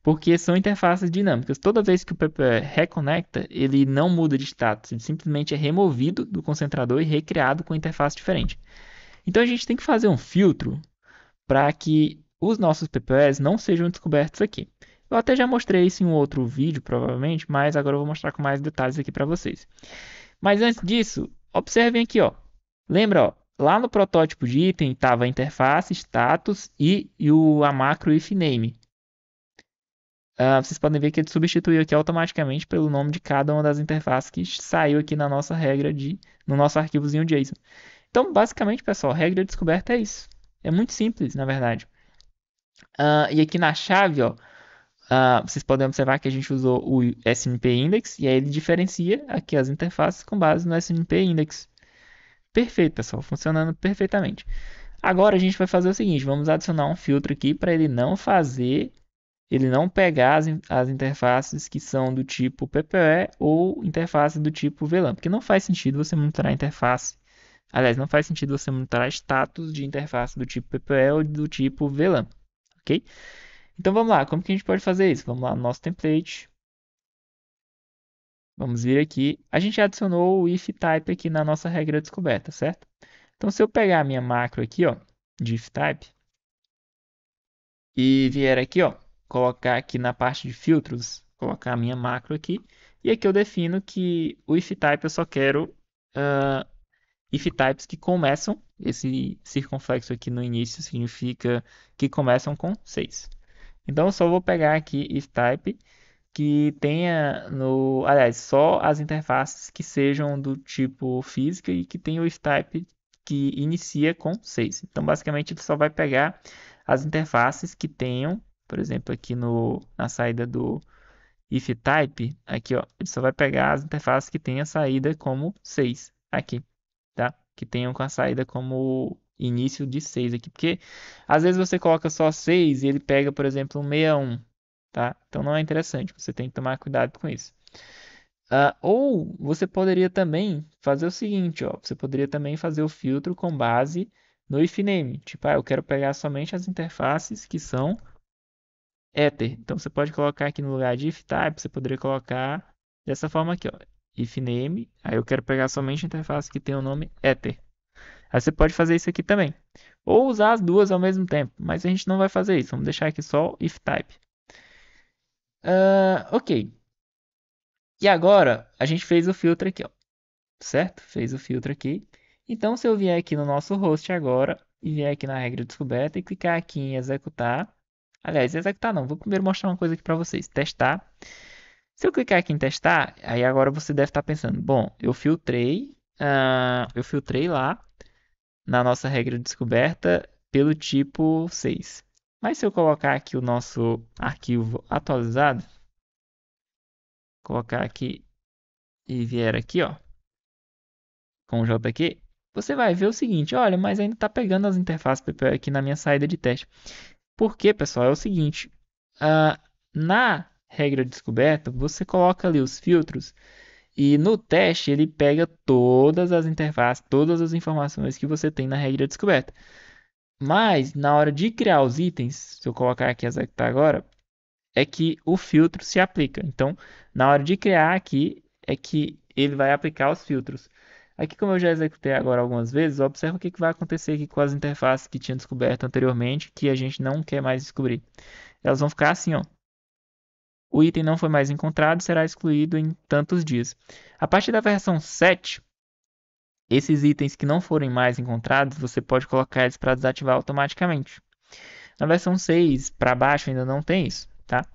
Porque são interfaces dinâmicas. Toda vez que o PPO reconecta, ele não muda de status, ele simplesmente é removido do concentrador e recriado com interface diferente. Então a gente tem que fazer um filtro para que os nossos PPOs não sejam descobertos aqui. Eu até já mostrei isso em um outro vídeo, provavelmente, mas agora eu vou mostrar com mais detalhes aqui para vocês. Mas antes disso, observem aqui, ó. Lembra, ó, lá no protótipo de item estava a interface, status a macro if name. Vocês podem ver que ele substituiu aqui automaticamente pelo nome de cada uma das interfaces que saiu aqui na nossa regra no nosso arquivozinho JSON. Então, basicamente, pessoal, a regra de descoberta é isso. É muito simples, na verdade. E aqui na chave, ó, vocês podem observar que a gente usou o SNP Index e aí ele diferencia aqui as interfaces com base no SNP Index. Perfeito, pessoal, funcionando perfeitamente. Agora a gente vai fazer o seguinte, vamos adicionar um filtro aqui para ele não pegar as interfaces que são do tipo PPE ou interface do tipo VLAN, porque não faz sentido você monitorar a interface. Aliás, não faz sentido você monitorar status de interface do tipo PPE ou do tipo VLAN, ok? Então vamos lá, como que a gente pode fazer isso? Vamos lá no nosso template. Vamos vir aqui. A gente adicionou o if type aqui na nossa regra de descoberta, certo? Então se eu pegar a minha macro aqui, ó, de if type e vier aqui, ó, colocar aqui na parte de filtros, colocar a minha macro aqui, e aqui eu defino que o if type eu só quero if types que começam, esse circunflexo aqui no início significa que começam com 6. Então eu só vou pegar aqui if type que tenha aliás, só as interfaces que sejam do tipo física e que tenha o if type que inicia com 6. Então, basicamente, ele só vai pegar as interfaces que tenham, por exemplo, aqui na saída do if type, aqui, ó, ele só vai pegar as interfaces que tenham a saída como 6 aqui, tá? Que tenham com a saída como início de 6 aqui, porque às vezes você coloca só 6 e ele pega, por exemplo, um 61, tá? Então não é interessante, você tem que tomar cuidado com isso. Ou você poderia também fazer o seguinte, ó, você poderia também fazer o filtro com base no if name, tipo, eu quero pegar somente as interfaces que são Ether. Então você pode colocar aqui no lugar de if type, você poderia colocar dessa forma aqui, ó, if name, aí eu quero pegar somente a interface que tem o nome Ether. Aí você pode fazer isso aqui também. Ou usar as duas ao mesmo tempo, mas a gente não vai fazer isso. Vamos deixar aqui só o if type. Ok. E agora a gente fez o filtro aqui, ó, certo? Fez o filtro aqui. Então, se eu vier aqui no nosso host agora e vier aqui na regra de descoberta e clicar aqui em executar. Aliás, executar não. Vou primeiro mostrar uma coisa aqui para vocês. Testar. Se eu clicar aqui em testar, aí agora você deve estar pensando, bom, eu filtrei lá na nossa regra de descoberta pelo tipo 6. Mas se eu colocar aqui o nosso arquivo atualizado, colocar aqui e vier aqui, ó, com o JQ, você vai ver o seguinte, olha, mas ainda está pegando as interfaces PPO aqui na minha saída de teste. Por quê, pessoal? É o seguinte, na regra de descoberta, você coloca ali os filtros e no teste ele pega todas as interfaces, todas as informações que você tem na regra de descoberta. Mas na hora de criar os itens, se eu colocar aqui executar agora, é que o filtro se aplica. Então, na hora de criar aqui, é que ele vai aplicar os filtros. Aqui, como eu já executei agora algumas vezes, observa o que vai acontecer aqui com as interfaces que tinha descoberto anteriormente, que a gente não quer mais descobrir. Elas vão ficar assim, ó. O item não foi mais encontrado e será excluído em tantos dias. A partir da versão 7, esses itens que não forem mais encontrados, você pode colocar eles para desativar automaticamente. Na versão 6 para baixo ainda não tem isso, tá?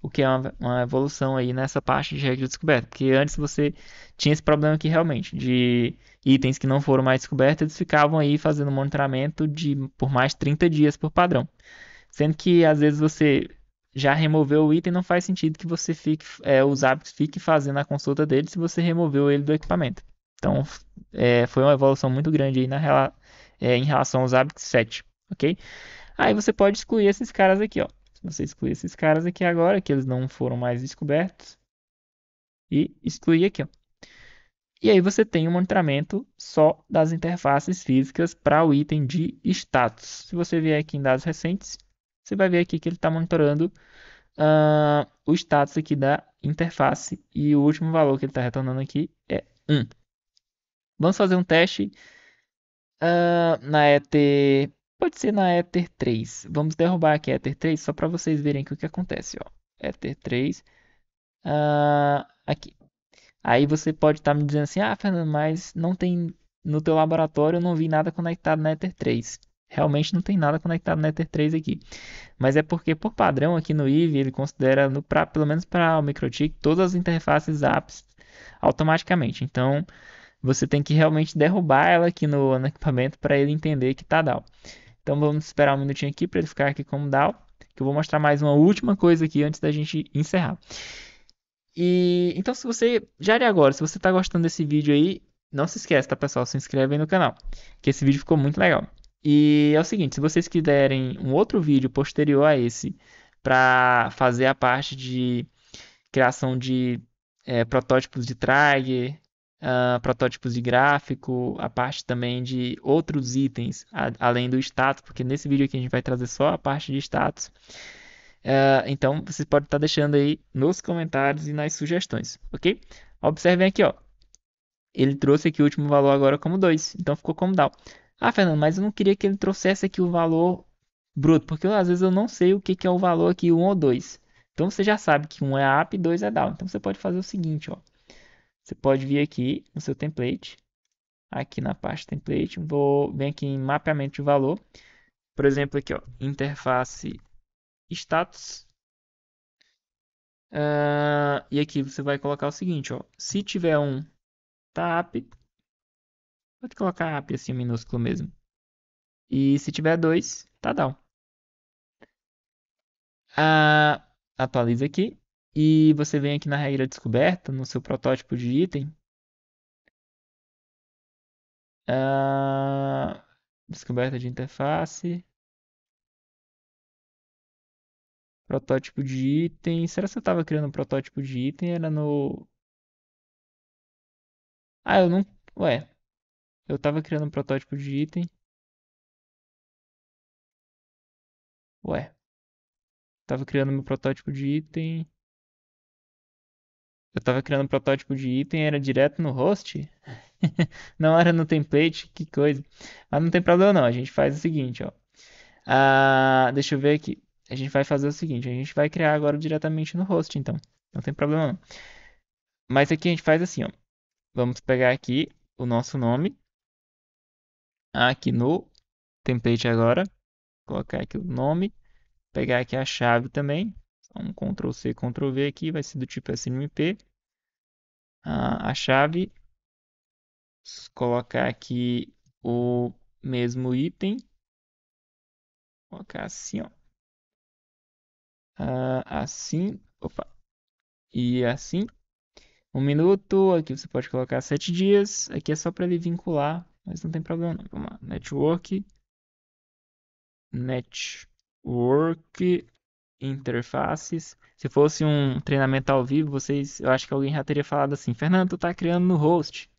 O que é uma evolução aí nessa parte de regra de descoberta. Porque antes você tinha esse problema aqui realmente, de itens que não foram mais descobertos, eles ficavam aí fazendo monitoramento por mais 30 dias por padrão. Sendo que às vezes você já removeu o item, não faz sentido que você fique, os hábitos fique fazendo a consulta dele se você removeu ele do equipamento. Então, foi uma evolução muito grande aí em relação aos hábitos 7, ok? Aí você pode excluir esses caras aqui, ó. Se você excluir esses caras aqui agora, que eles não foram mais descobertos, e excluir aqui, ó. E aí você tem um monitoramento só das interfaces físicas para o item de status. Se você vier aqui em dados recentes, você vai ver aqui que ele está monitorando o status aqui da interface e o último valor que ele está retornando aqui é 1. Vamos fazer um teste na Ether. Pode ser na Ether 3. Vamos derrubar aqui a Ether 3 só para vocês verem o que acontece. Ó. Ether 3. Aqui. Aí você pode estar me dizendo assim: ah, Fernando, mas não tem no teu laboratório, eu não vi nada conectado na Ether 3. Realmente não tem nada conectado na Ether 3 aqui. Mas é porque, por padrão, aqui no IVE, ele considera, pelo menos para o MikroTik, todas as interfaces apps automaticamente. Então, você tem que realmente derrubar ela aqui no equipamento para ele entender que está down. Então, vamos esperar um minutinho aqui para ele ficar aqui como down, que eu vou mostrar mais uma última coisa aqui antes da gente encerrar. E então, se você já de agora, se você está gostando desse vídeo aí, não se esquece, tá, pessoal? Se inscreve aí no canal, que esse vídeo ficou muito legal. E é o seguinte, se vocês quiserem um outro vídeo posterior a esse para fazer a parte de criação de protótipos de Trigger, protótipos de gráfico, a parte também de outros itens, além do status, porque nesse vídeo aqui a gente vai trazer só a parte de status. Então, você pode estar deixando aí nos comentários e nas sugestões, ok? Observem aqui, ó. Ele trouxe aqui o último valor agora como 2, então ficou como down. Ah, Fernando, mas eu não queria que ele trouxesse aqui o valor bruto, porque às vezes eu não sei o que é o valor aqui, 1 ou 2. Então você já sabe que 1 é up e 2 é down. Então você pode fazer o seguinte, ó. Você pode vir aqui no seu template, aqui na parte template, vem aqui em mapeamento de valor. Por exemplo, aqui, ó, interface status. E aqui você vai colocar o seguinte, ó. Se tiver um, tá up. Pode colocar up assim, minúsculo mesmo. E se tiver dois, tá down. Atualiza aqui. E você vem aqui na regra descoberta, no seu protótipo de item. Descoberta de interface. Protótipo de item. Será que eu estava criando um protótipo de item? Era no. Eu não. Ué. Eu estava criando um protótipo de item. Ué. Tava criando meu protótipo de item. Eu tava criando um protótipo de item, era direto no host? Não era no template, que coisa. Mas não tem problema não, a gente faz o seguinte, ó. Deixa eu ver aqui. A gente vai fazer o seguinte, a gente vai criar agora diretamente no host, então. Não tem problema não. Mas aqui a gente faz assim, ó. Vamos pegar aqui o nosso nome. Aqui no template agora. Colocar aqui o nome. Pegar aqui a chave também. Um Ctrl C, Ctrl V aqui, vai ser do tipo SNMP. A chave. Colocar aqui o mesmo item. Colocar assim, ó. Assim. Opa. E assim. 1 minuto. Aqui você pode colocar 7 dias. Aqui é só para ele vincular. Mas não tem problema não. Vamos lá. Network. Network. Interfaces. Se fosse um treinamento ao vivo, eu acho que alguém já teria falado assim: Fernando, tu tá criando no host.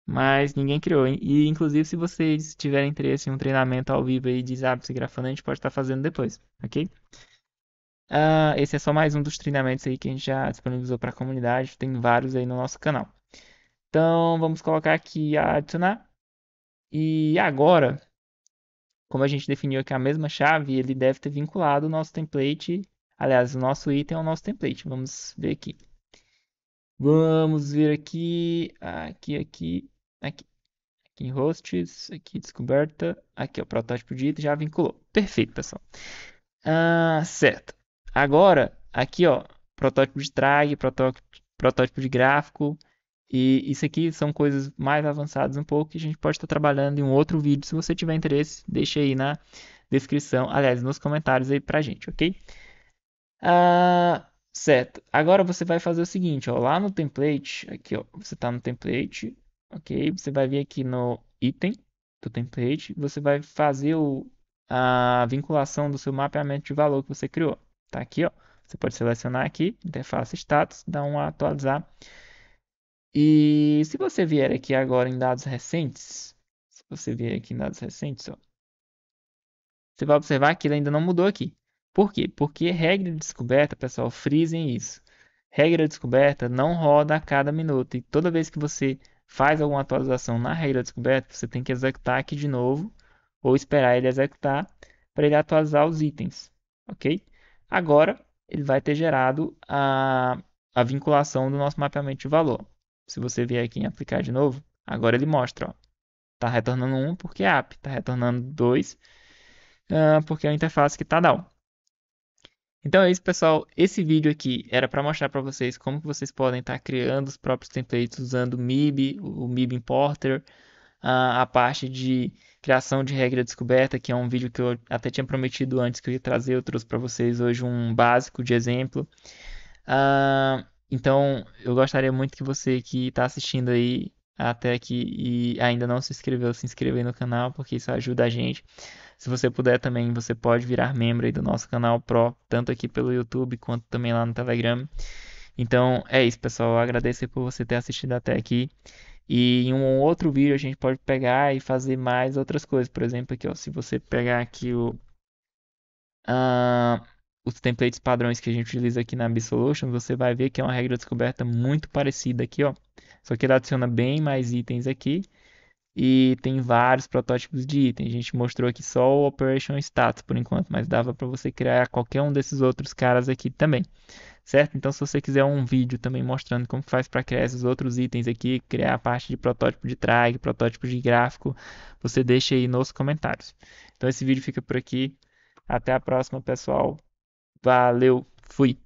Mas ninguém criou. E inclusive, se vocês tiverem interesse em um treinamento ao vivo aí de Zapier e Grafana, a gente pode estar fazendo depois, ok? Esse é só mais um dos treinamentos aí que a gente já disponibilizou para a comunidade. Tem vários aí no nosso canal. Então, vamos colocar aqui adicionar. E agora, como a gente definiu aqui a mesma chave, ele deve ter vinculado o nosso template. Aliás, o nosso item ao nosso template. Vamos ver aqui. Vamos ver aqui em hosts, aqui descoberta, aqui o protótipo de item já vinculou. Perfeito, pessoal. Certo. Agora, aqui ó, protótipo de drag, protótipo de gráfico. E isso aqui são coisas mais avançadas um pouco que a gente pode estar trabalhando em um outro vídeo. Se você tiver interesse, deixa aí na descrição, aliás, nos comentários aí pra gente, ok? Certo. Agora você vai fazer o seguinte, ó, lá no template, aqui ó, você tá no template, ok? Você vai vir aqui no item do template, você vai fazer a vinculação do seu mapeamento de valor que você criou. Tá aqui, ó. Você pode selecionar aqui, interface status, dar um atualizar. E se você vier aqui agora em dados recentes, se você vier aqui em dados recentes, ó, você vai observar que ele ainda não mudou aqui. Por quê? Porque regra de descoberta, pessoal, frisem isso. Regra de descoberta não roda a cada minuto. E toda vez que você faz alguma atualização na regra de descoberta, você tem que executar aqui de novo, ou esperar ele executar, para ele atualizar os itens. Ok? Agora, ele vai ter gerado a vinculação do nosso mapeamento de valor. Se você vier aqui em aplicar de novo, agora ele mostra, ó, tá retornando 1 porque é app, tá retornando 2 porque é a interface que está down. Então é isso, pessoal. Esse vídeo aqui era para mostrar para vocês como que vocês podem estar criando os próprios templates usando o MIB, o MIB Importer, a parte de criação de regra descoberta, que é um vídeo que eu até tinha prometido antes que eu ia trazer. Eu trouxe para vocês hoje um básico de exemplo. Então, eu gostaria muito que você que está assistindo aí até aqui e ainda não se inscreveu, se inscreva aí no canal, porque isso ajuda a gente. Se você puder também, você pode virar membro aí do nosso canal Pro, tanto aqui pelo YouTube quanto também lá no Telegram. Então, é isso, pessoal. Eu agradeço por você ter assistido até aqui. E em um outro vídeo a gente pode pegar e fazer mais outras coisas. Por exemplo, aqui, ó, se você pegar aqui ah, os templates padrões que a gente utiliza aqui na Absolution, você vai ver que é uma regra de descoberta muito parecida aqui, ó. Só que ele adiciona bem mais itens aqui e tem vários protótipos de itens. A gente mostrou aqui só o Operation Status por enquanto, mas dava para você criar qualquer um desses outros caras aqui também, certo? Então, se você quiser um vídeo também mostrando como faz para criar esses outros itens aqui, criar a parte de protótipo de drag, protótipo de gráfico, você deixa aí nos comentários. Então, esse vídeo fica por aqui. Até a próxima, pessoal. Valeu, fui!